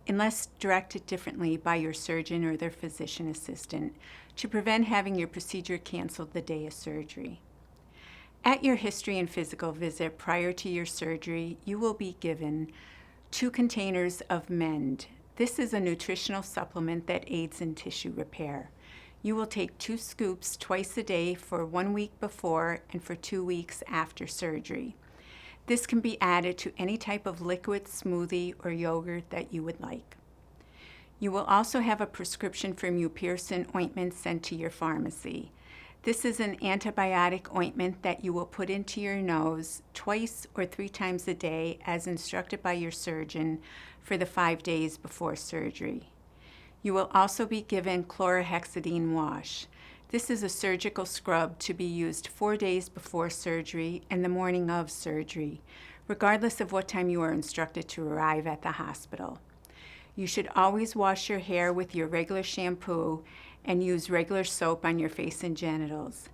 unless directed differently by your surgeon or their physician assistant, to prevent having your procedure canceled the day of surgery. At your history and physical visit prior to your surgery, you will be given 2 containers of Mend. This is a nutritional supplement that aids in tissue repair. You will take 2 scoops twice a day for 1 week before and for 2 weeks after surgery. This can be added to any type of liquid, smoothie, or yogurt that you would like. You will also have a prescription for mupirocin ointment sent to your pharmacy. This is an antibiotic ointment that you will put into your nose twice or 3 times a day as instructed by your surgeon for the 5 days before surgery. You will also be given chlorhexidine wash. This is a surgical scrub to be used 4 days before surgery and the morning of surgery, regardless of what time you are instructed to arrive at the hospital. You should always wash your hair with your regular shampoo and use regular soap on your face and genitals.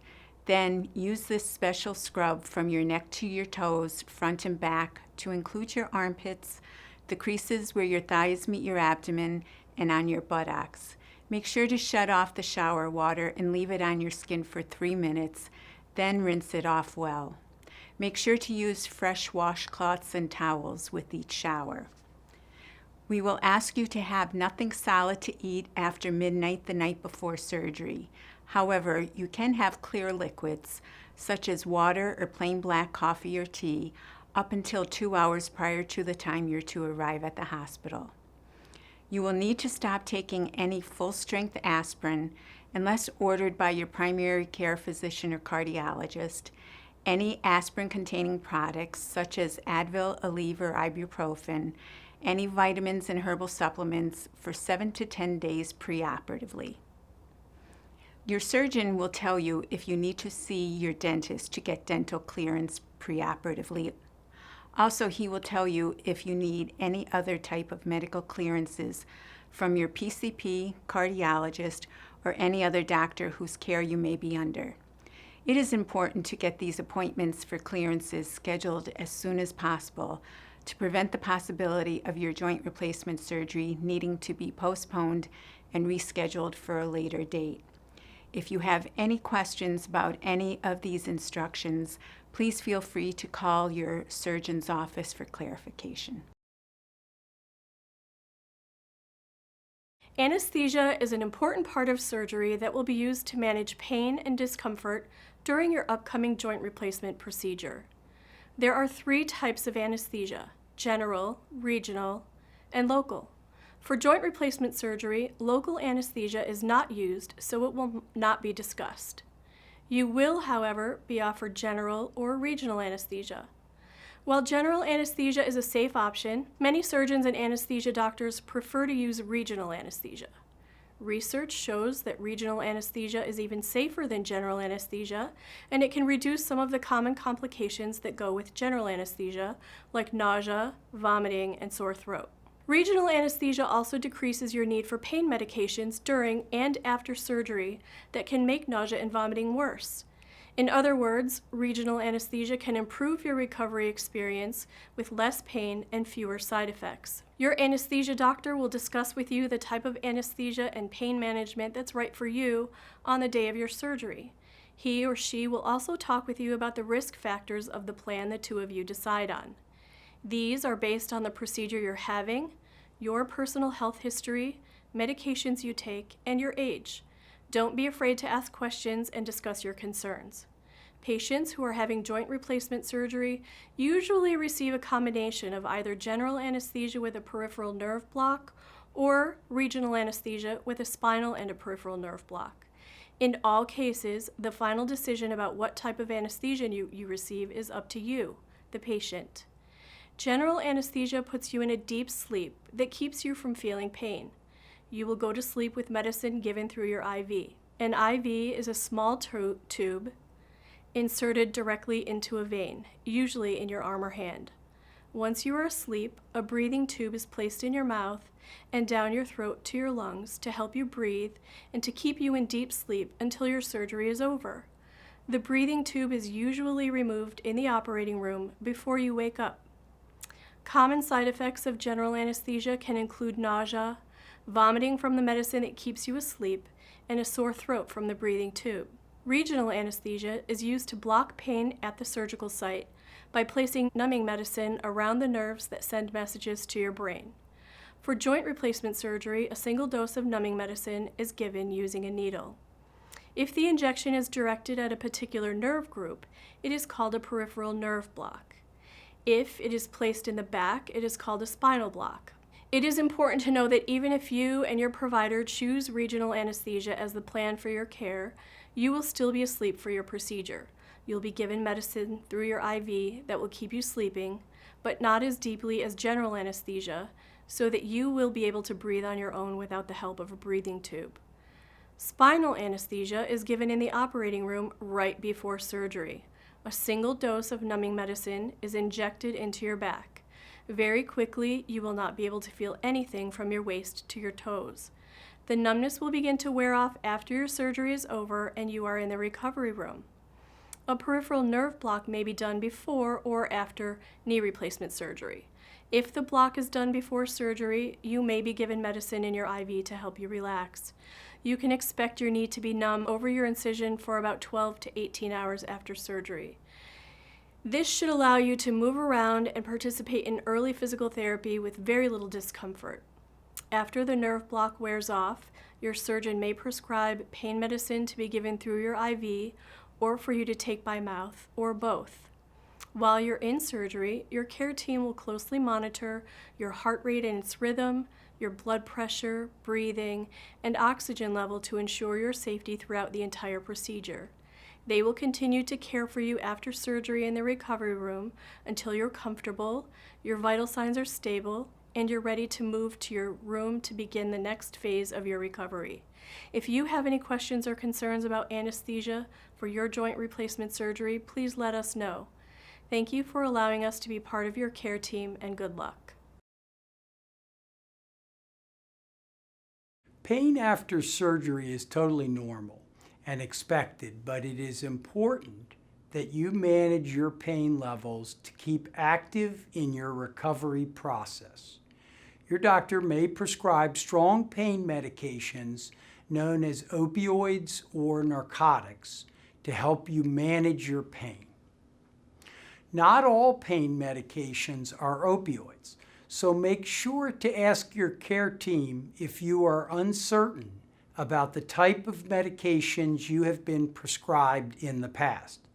Then use this special scrub from your neck to your toes, front and back, to include your armpits, the creases where your thighs meet your abdomen, and on your buttocks. Make sure to shut off the shower water and leave it on your skin for 3 minutes, then rinse it off well. Make sure to use fresh washcloths and towels with each shower. We will ask you to have nothing solid to eat after midnight the night before surgery. However, you can have clear liquids, such as water or plain black coffee or tea, up until 2 hours prior to the time you're to arrive at the hospital. You will need to stop taking any full-strength aspirin unless ordered by your primary care physician or cardiologist. Any aspirin-containing products, such as Advil, Aleve, or ibuprofen, any vitamins and herbal supplements for 7 to 10 days preoperatively. Your surgeon will tell you if you need to see your dentist to get dental clearance preoperatively. Also, he will tell you if you need any other type of medical clearances from your PCP, cardiologist, or any other doctor whose care you may be under. It is important to get these appointments for clearances scheduled as soon as possible to prevent the possibility of your joint replacement surgery needing to be postponed and rescheduled for a later date. If you have any questions about any of these instructions, please feel free to call your surgeon's office for clarification. Anesthesia is an important part of surgery that will be used to manage pain and discomfort during your upcoming joint replacement procedure. There are 3 types of anesthesia: general, regional, and local. For joint replacement surgery, local anesthesia is not used, so it will not be discussed. You will, however, be offered general or regional anesthesia. While general anesthesia is a safe option, many surgeons and anesthesia doctors prefer to use regional anesthesia. Research shows that regional anesthesia is even safer than general anesthesia, and it can reduce some of the common complications that go with general anesthesia, like nausea, vomiting, and sore throat. Regional anesthesia also decreases your need for pain medications during and after surgery that can make nausea and vomiting worse. In other words, regional anesthesia can improve your recovery experience with less pain and fewer side effects. Your anesthesia doctor will discuss with you the type of anesthesia and pain management that's right for you on the day of your surgery. He or she will also talk with you about the risk factors of the plan the two of you decide on. These are based on the procedure you're having, your personal health history, medications you take, and your age. Don't be afraid to ask questions and discuss your concerns. Patients who are having joint replacement surgery usually receive a combination of either general anesthesia with a peripheral nerve block or regional anesthesia with a spinal and a peripheral nerve block. In all cases, the final decision about what type of anesthesia you receive is up to you, the patient. General anesthesia puts you in a deep sleep that keeps you from feeling pain. You will go to sleep with medicine given through your IV. An IV is a small tube inserted directly into a vein, usually in your arm or hand. Once you are asleep, a breathing tube is placed in your mouth and down your throat to your lungs to help you breathe and to keep you in deep sleep until your surgery is over. The breathing tube is usually removed in the operating room before you wake up. Common side effects of general anesthesia can include nausea, vomiting from the medicine that keeps you asleep, and a sore throat from the breathing tube. Regional anesthesia is used to block pain at the surgical site by placing numbing medicine around the nerves that send messages to your brain. For joint replacement surgery, a single dose of numbing medicine is given using a needle. If the injection is directed at a particular nerve group, it is called a peripheral nerve block. If it is placed in the back, it is called a spinal block. It is important to know that even if you and your provider choose regional anesthesia as the plan for your care, you will still be asleep for your procedure. You'll be given medicine through your IV that will keep you sleeping, but not as deeply as general anesthesia, so that you will be able to breathe on your own without the help of a breathing tube. Spinal anesthesia is given in the operating room right before surgery. A single dose of numbing medicine is injected into your back. Very quickly, you will not be able to feel anything from your waist to your toes. The numbness will begin to wear off after your surgery is over and you are in the recovery room. A peripheral nerve block may be done before or after knee replacement surgery. If the block is done before surgery, you may be given medicine in your IV to help you relax. You can expect your knee to be numb over your incision for about 12 to 18 hours after surgery. This should allow you to move around and participate in early physical therapy with very little discomfort. After the nerve block wears off, your surgeon may prescribe pain medicine to be given through your IV or for you to take by mouth, or both. While you're in surgery, your care team will closely monitor your heart rate and its rhythm, your blood pressure, breathing, and oxygen level to ensure your safety throughout the entire procedure. They will continue to care for you after surgery in the recovery room until you're comfortable, your vital signs are stable, and you're ready to move to your room to begin the next phase of your recovery. If you have any questions or concerns about anesthesia for your joint replacement surgery, please let us know. Thank you for allowing us to be part of your care team, and good luck. Pain after surgery is totally normal and expected, but it is important that you manage your pain levels to keep active in your recovery process. Your doctor may prescribe strong pain medications known as opioids or narcotics to help you manage your pain. Not all pain medications are opioids, so make sure to ask your care team if you are uncertain about the type of medications you have been prescribed in the past.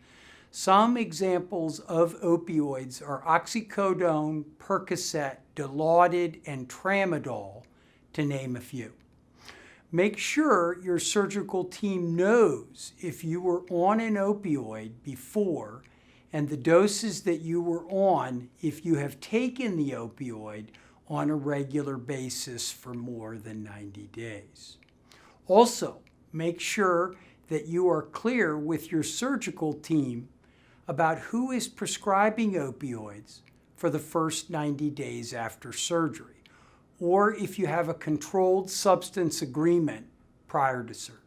Some examples of opioids are oxycodone, Percocet, Dilaudid, and Tramadol, to name a few. Make sure your surgical team knows if you were on an opioid before and the doses that you were on if you have taken the opioid on a regular basis for more than 90 days. Also, make sure that you are clear with your surgical team about who is prescribing opioids for the first 90 days after surgery, or if you have a controlled substance agreement prior to surgery.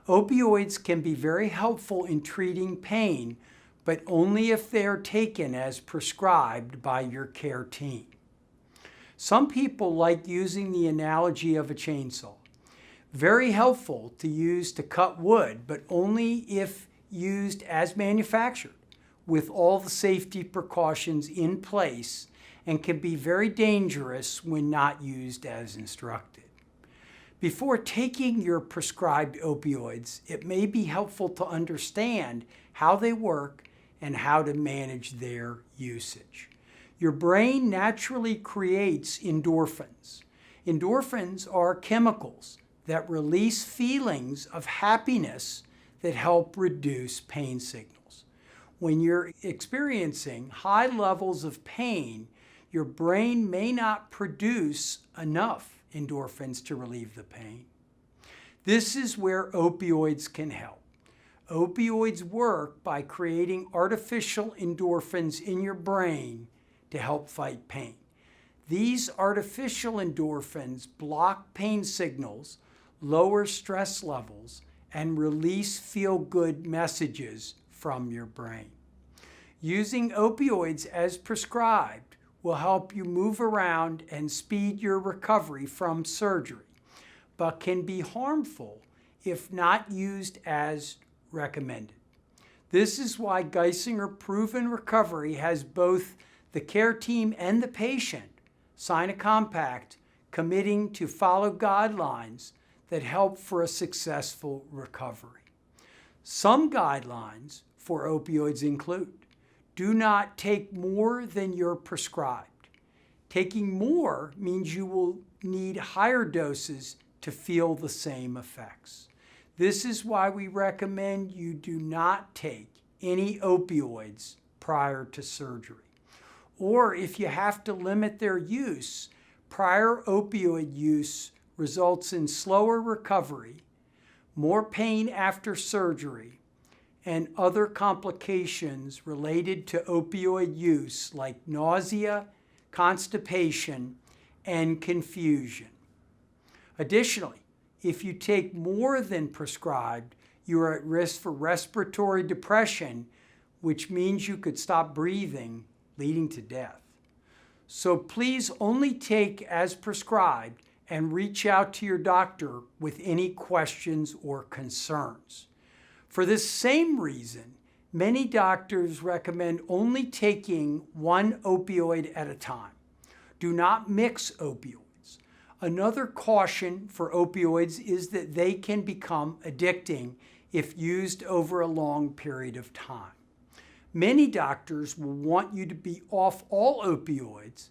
Opioids can be very helpful in treating pain, but only if they are taken as prescribed by your care team. Some people like using the analogy of a chainsaw. Very helpful to use to cut wood, but only if used as manufactured, with all the safety precautions in place, and can be very dangerous when not used as instructed. Before taking your prescribed opioids, it may be helpful to understand how they work and how to manage their usage. Your brain naturally creates endorphins. Endorphins are chemicals that release feelings of happiness that help reduce pain signals. When you're experiencing high levels of pain, your brain may not produce enough endorphins to relieve the pain. This is where opioids can help. Opioids work by creating artificial endorphins in your brain to help fight pain. These artificial endorphins block pain signals, lower stress levels, and release feel-good messages from your brain. Using opioids as prescribed will help you move around and speed your recovery from surgery, but can be harmful if not used as recommended. This is why Geisinger Proven Recovery has both the care team and the patient sign a compact committing to follow guidelines that help for a successful recovery. Some guidelines for opioids include: do not take more than you're prescribed. Taking more means you will need higher doses to feel the same effects. This is why we recommend you do not take any opioids prior to surgery. Or if you have to limit their use, prior opioid use results in slower recovery, more pain after surgery, and other complications related to opioid use like nausea, constipation, and confusion. Additionally, if you take more than prescribed, you are at risk for respiratory depression, which means you could stop breathing, leading to death. So please only take as prescribed and reach out to your doctor with any questions or concerns. For this same reason, many doctors recommend only taking one opioid at a time. Do not mix opioids. Another caution for opioids is that they can become addicting if used over a long period of time. Many doctors will want you to be off all opioids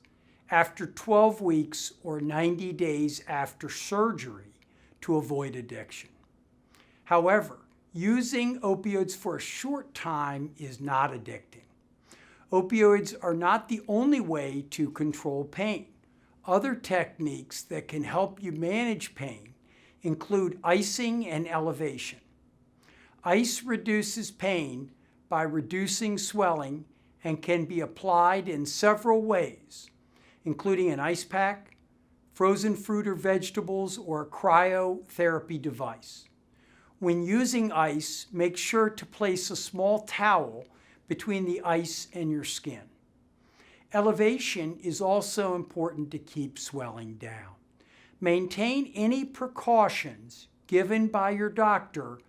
after 12 weeks or 90 days after surgery to avoid addiction. However, using opioids for a short time is not addicting. Opioids are not the only way to control pain. Other techniques that can help you manage pain include icing and elevation. Ice reduces pain by reducing swelling and can be applied in several ways, including an ice pack, frozen fruit or vegetables, or a cryotherapy device. When using ice, make sure to place a small towel between the ice and your skin. Elevation is also important to keep swelling down. Maintain any precautions given by your doctor,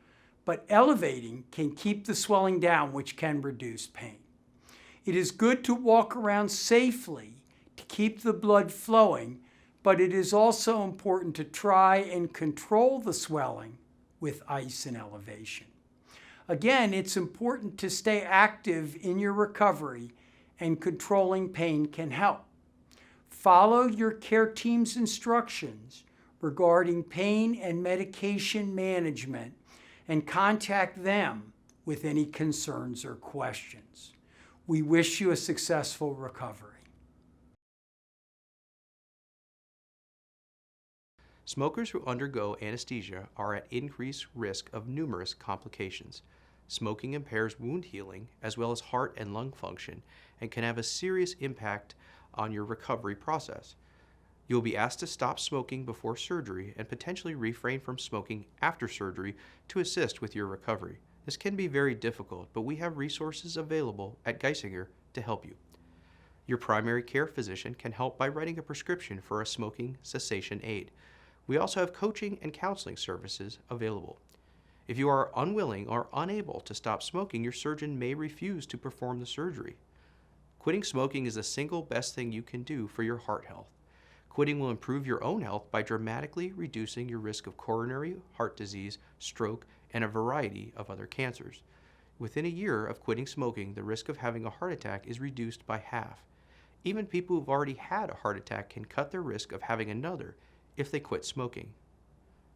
but elevating can keep the swelling down, which can reduce pain. It is good to walk around safely to keep the blood flowing, but it is also important to try and control the swelling with ice and elevation. Again, it's important to stay active in your recovery, and controlling pain can help. Follow your care team's instructions regarding pain and medication management and contact them with any concerns or questions. We wish you a successful recovery. Smokers who undergo anesthesia are at increased risk of numerous complications. Smoking impairs wound healing as well as heart and lung function and can have a serious impact on your recovery process. You'll be asked to stop smoking before surgery and potentially refrain from smoking after surgery to assist with your recovery. This can be very difficult, but we have resources available at Geisinger to help you. Your primary care physician can help by writing a prescription for a smoking cessation aid. We also have coaching and counseling services available. If you are unwilling or unable to stop smoking, your surgeon may refuse to perform the surgery. Quitting smoking is the single best thing you can do for your heart health. Quitting will improve your own health by dramatically reducing your risk of coronary heart disease, stroke, and a variety of other cancers. Within a year of quitting smoking, the risk of having a heart attack is reduced by half. Even people who've already had a heart attack can cut their risk of having another if they quit smoking.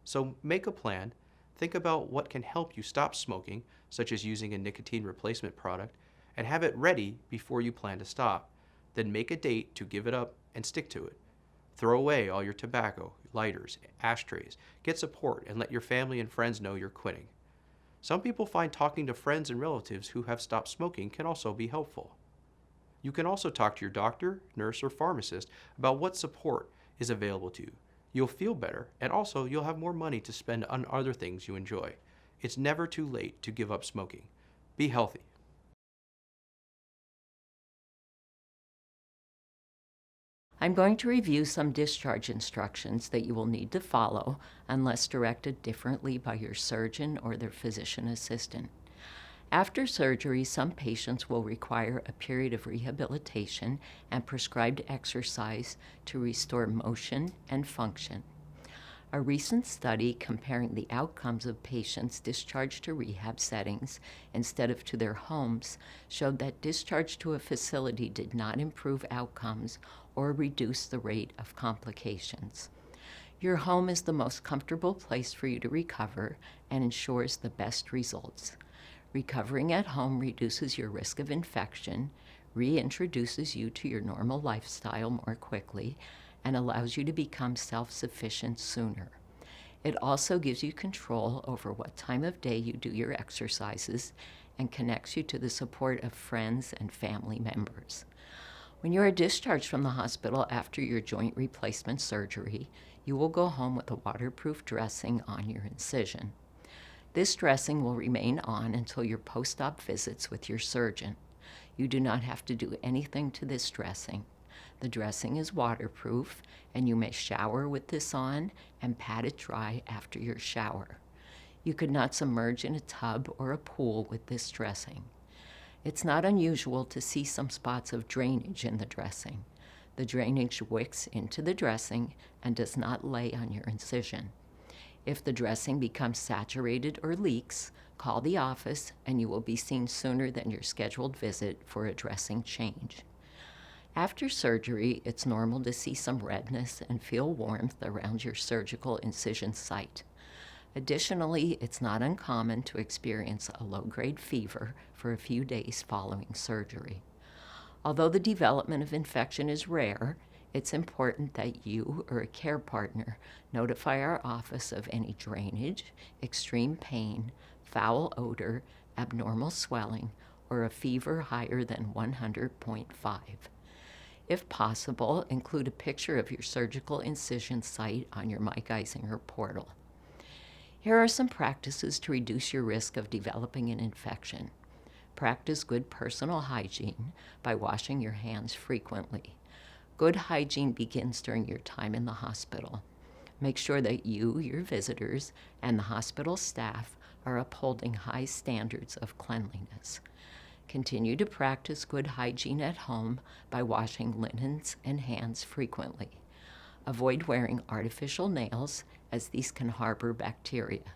So make a plan, think about what can help you stop smoking, such as using a nicotine replacement product, and have it ready before you plan to stop. Then make a date to give it up and stick to it. Throw away all your tobacco, lighters, ashtrays, get support, and let your family and friends know you're quitting. Some people find talking to friends and relatives who have stopped smoking can also be helpful. You can also talk to your doctor, nurse, or pharmacist about what support is available to you. You'll feel better, and also you'll have more money to spend on other things you enjoy. It's never too late to give up smoking. Be healthy. I'm going to review some discharge instructions that you will need to follow unless directed differently by your surgeon or their physician assistant. After surgery, some patients will require a period of rehabilitation and prescribed exercise to restore motion and function. A recent study comparing the outcomes of patients discharged to rehab settings instead of to their homes showed that discharge to a facility did not improve outcomes or reduce the rate of complications. Your home is the most comfortable place for you to recover and ensures the best results. Recovering at home reduces your risk of infection, reintroduces you to your normal lifestyle more quickly, and allows you to become self-sufficient sooner. It also gives you control over what time of day you do your exercises and connects you to the support of friends and family members. When you are discharged from the hospital after your joint replacement surgery, you will go home with a waterproof dressing on your incision. This dressing will remain on until your post-op visits with your surgeon. You do not have to do anything to this dressing. The dressing is waterproof, and you may shower with this on and pat it dry after your shower. You could not submerge in a tub or a pool with this dressing. It's not unusual to see some spots of drainage in the dressing. The drainage wicks into the dressing and does not lay on your incision. If the dressing becomes saturated or leaks, call the office and you will be seen sooner than your scheduled visit for a dressing change. After surgery, it's normal to see some redness and feel warmth around your surgical incision site. Additionally, it's not uncommon to experience a low-grade fever for a few days following surgery. Although the development of infection is rare, it's important that you or a care partner notify our office of any drainage, extreme pain, foul odor, abnormal swelling, or a fever higher than 100.5. If possible, include a picture of your surgical incision site on your Geisinger portal. Here are some practices to reduce your risk of developing an infection. Practice good personal hygiene by washing your hands frequently. Good hygiene begins during your time in the hospital. Make sure that you, your visitors, and the hospital staff are upholding high standards of cleanliness. Continue to practice good hygiene at home by washing linens and hands frequently. Avoid wearing artificial nails, as these can harbor bacteria.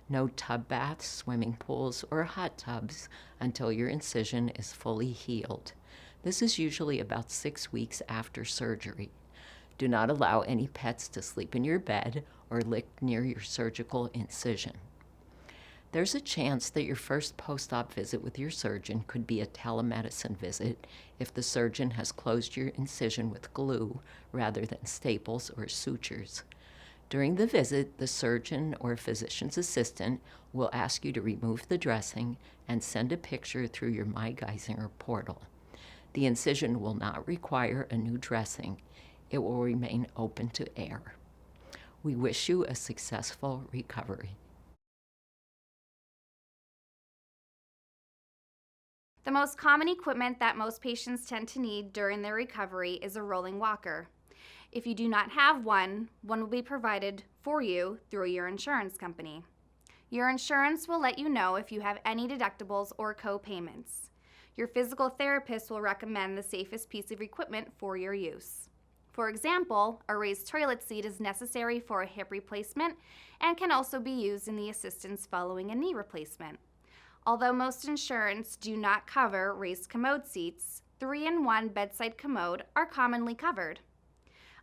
No tub baths, swimming pools, or hot tubs until your incision is fully healed. This is usually about 6 weeks after surgery. Do not allow any pets to sleep in your bed or lick near your surgical incision. There's a chance that your first post-op visit with your surgeon could be a telemedicine visit if the surgeon has closed your incision with glue rather than staples or sutures. During the visit, the surgeon or physician's assistant will ask you to remove the dressing and send a picture through your Geisinger portal. The incision will not require a new dressing. It will remain open to air. We wish you a successful recovery. The most common equipment that most patients tend to need during their recovery is a rolling walker. If you do not have one, one will be provided for you through your insurance company. Your insurance will let you know if you have any deductibles or co-payments. Your physical therapist will recommend the safest piece of equipment for your use. For example, a raised toilet seat is necessary for a hip replacement and can also be used in the assistance following a knee replacement. Although most insurance do not cover raised commode seats, 3-in-1 bedside commode are commonly covered.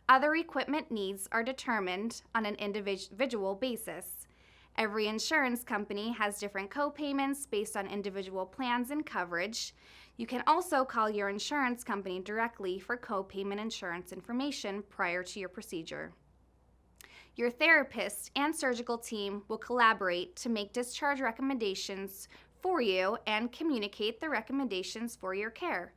Other equipment needs are determined on an individual basis. Every insurance company has different co-payments based on individual plans and coverage. You can also call your insurance company directly for co-payment insurance information prior to your procedure. Your therapist and surgical team will collaborate to make discharge recommendations for you and communicate the recommendations for your care.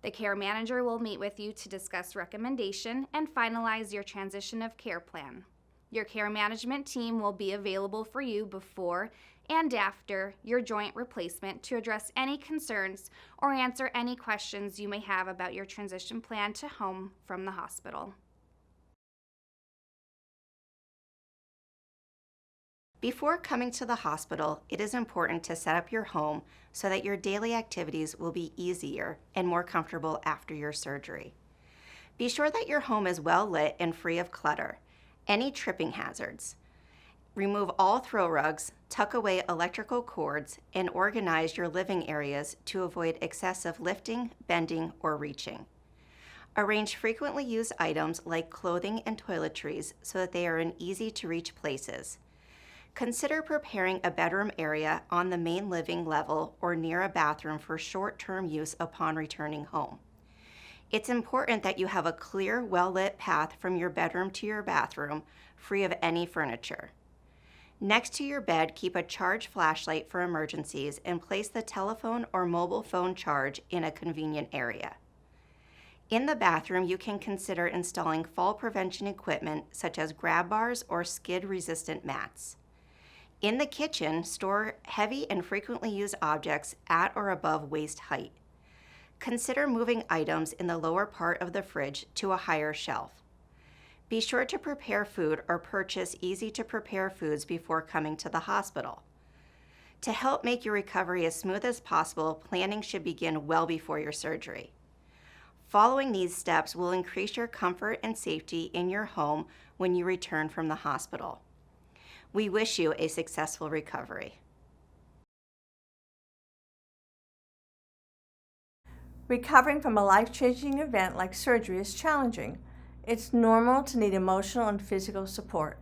The care manager will meet with you to discuss recommendation and finalize your transition of care plan. Your care management team will be available for you before and after your joint replacement to address any concerns or answer any questions you may have about your transition plan to home from the hospital. Before coming to the hospital, it is important to set up your home so that your daily activities will be easier and more comfortable after your surgery. Be sure that your home is well lit and free of clutter, any tripping hazards. Remove all throw rugs, tuck away electrical cords, and organize your living areas to avoid excessive lifting, bending, or reaching. Arrange frequently used items like clothing and toiletries so that they are in easy-to-reach places. Consider preparing a bedroom area on the main living level or near a bathroom for short-term use upon returning home. It's important that you have a clear, well-lit path from your bedroom to your bathroom, free of any furniture. Next to your bed, keep a charged flashlight for emergencies and place the telephone or mobile phone charge in a convenient area. In the bathroom, you can consider installing fall prevention equipment such as grab bars or skid-resistant mats. In the kitchen, store heavy and frequently used objects at or above waist height. Consider moving items in the lower part of the fridge to a higher shelf. Be sure to prepare food or purchase easy-to-prepare foods before coming to the hospital. To help make your recovery as smooth as possible, planning should begin well before your surgery. Following these steps will increase your comfort and safety in your home when you return from the hospital. We wish you a successful recovery. Recovering from a life-changing event like surgery is challenging. It's normal to need emotional and physical support.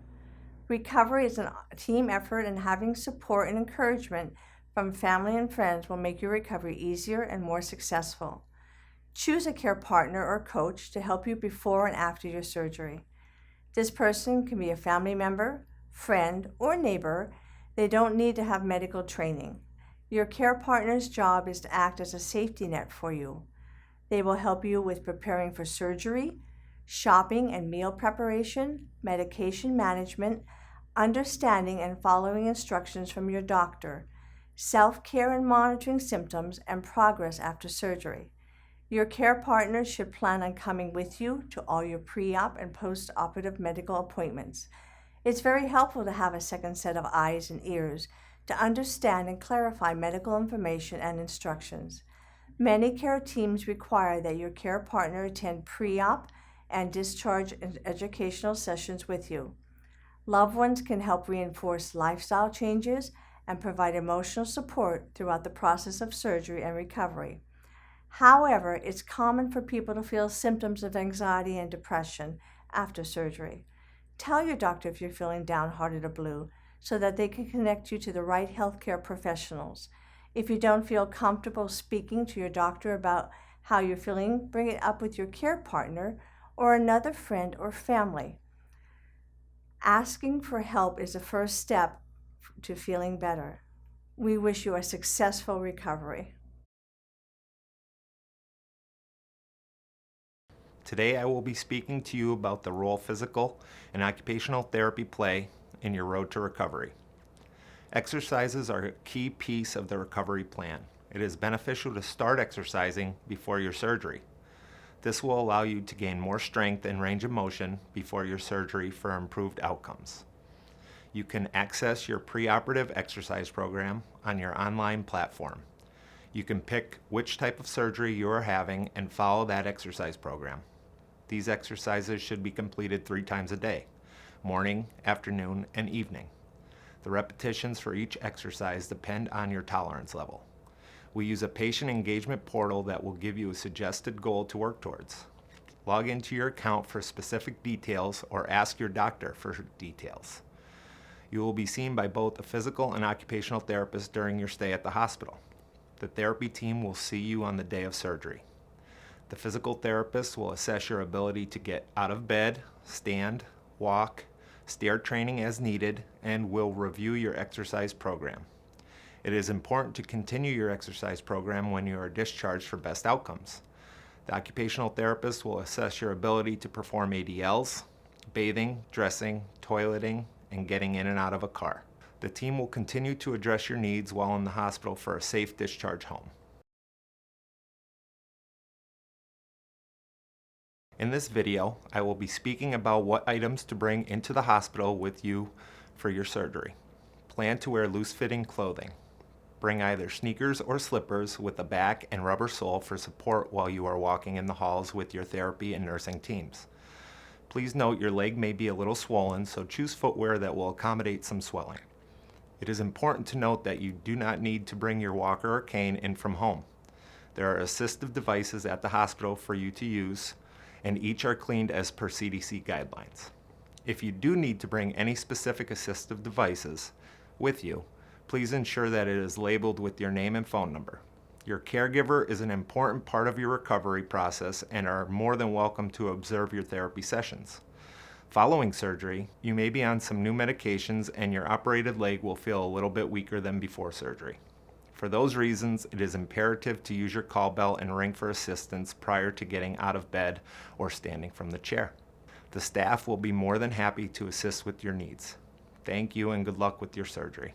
Recovery is a team effort, and having support and encouragement from family and friends will make your recovery easier and more successful. Choose a care partner or coach to help you before and after your surgery. This person can be a family member, friend, or neighbor. They don't need to have medical training. Your care partner's job is to act as a safety net for you. They will help you with preparing for surgery, shopping and meal preparation, medication management, understanding and following instructions from your doctor, self-care and monitoring symptoms, and progress after surgery. Your care partner should plan on coming with you to all your pre-op and post-operative medical appointments. It's very helpful to have a second set of eyes and ears to understand and clarify medical information and instructions. Many care teams require that your care partner attend pre-op and discharge educational sessions with you. Loved ones can help reinforce lifestyle changes and provide emotional support throughout the process of surgery and recovery. However, it's common for people to feel symptoms of anxiety and depression after surgery. Tell your doctor if you're feeling downhearted or blue so that they can connect you to the right healthcare professionals. If you don't feel comfortable speaking to your doctor about how you're feeling, bring it up with your care partner or another friend or family. Asking for help is the first step to feeling better. We wish you a successful recovery. Today I will be speaking to you about the role physical and occupational therapy play in your road to recovery. Exercises are a key piece of the recovery plan. It is beneficial to start exercising before your surgery. This will allow you to gain more strength and range of motion before your surgery for improved outcomes. You can access your preoperative exercise program on your online platform. You can pick which type of surgery you are having and follow that exercise program. These exercises should be completed 3 times a day, morning, afternoon, and evening. The repetitions for each exercise depend on your tolerance level. We use a patient engagement portal that will give you a suggested goal to work towards. Log into your account for specific details or ask your doctor for details. You will be seen by both a physical and occupational therapist during your stay at the hospital. The therapy team will see you on the day of surgery. The physical therapist will assess your ability to get out of bed, stand, walk, stair training as needed, and will review your exercise program. It is important to continue your exercise program when you are discharged for best outcomes. The occupational therapist will assess your ability to perform ADLs, bathing, dressing, toileting, and getting in and out of a car. The team will continue to address your needs while in the hospital for a safe discharge home. In this video, I will be speaking about what items to bring into the hospital with you for your surgery. Plan to wear loose-fitting clothing. Bring either sneakers or slippers with a back and rubber sole for support while you are walking in the halls with your therapy and nursing teams. Please note your leg may be a little swollen, so choose footwear that will accommodate some swelling. It is important to note that you do not need to bring your walker or cane in from home. There are assistive devices at the hospital for you to use, and each are cleaned as per CDC guidelines. If you do need to bring any specific assistive devices with you, please ensure that it is labeled with your name and phone number. Your caregiver is an important part of your recovery process and are more than welcome to observe your therapy sessions. Following surgery, you may be on some new medications and your operated leg will feel a little bit weaker than before surgery. For those reasons, it is imperative to use your call bell and ring for assistance prior to getting out of bed or standing from the chair. The staff will be more than happy to assist with your needs. Thank you and good luck with your surgery.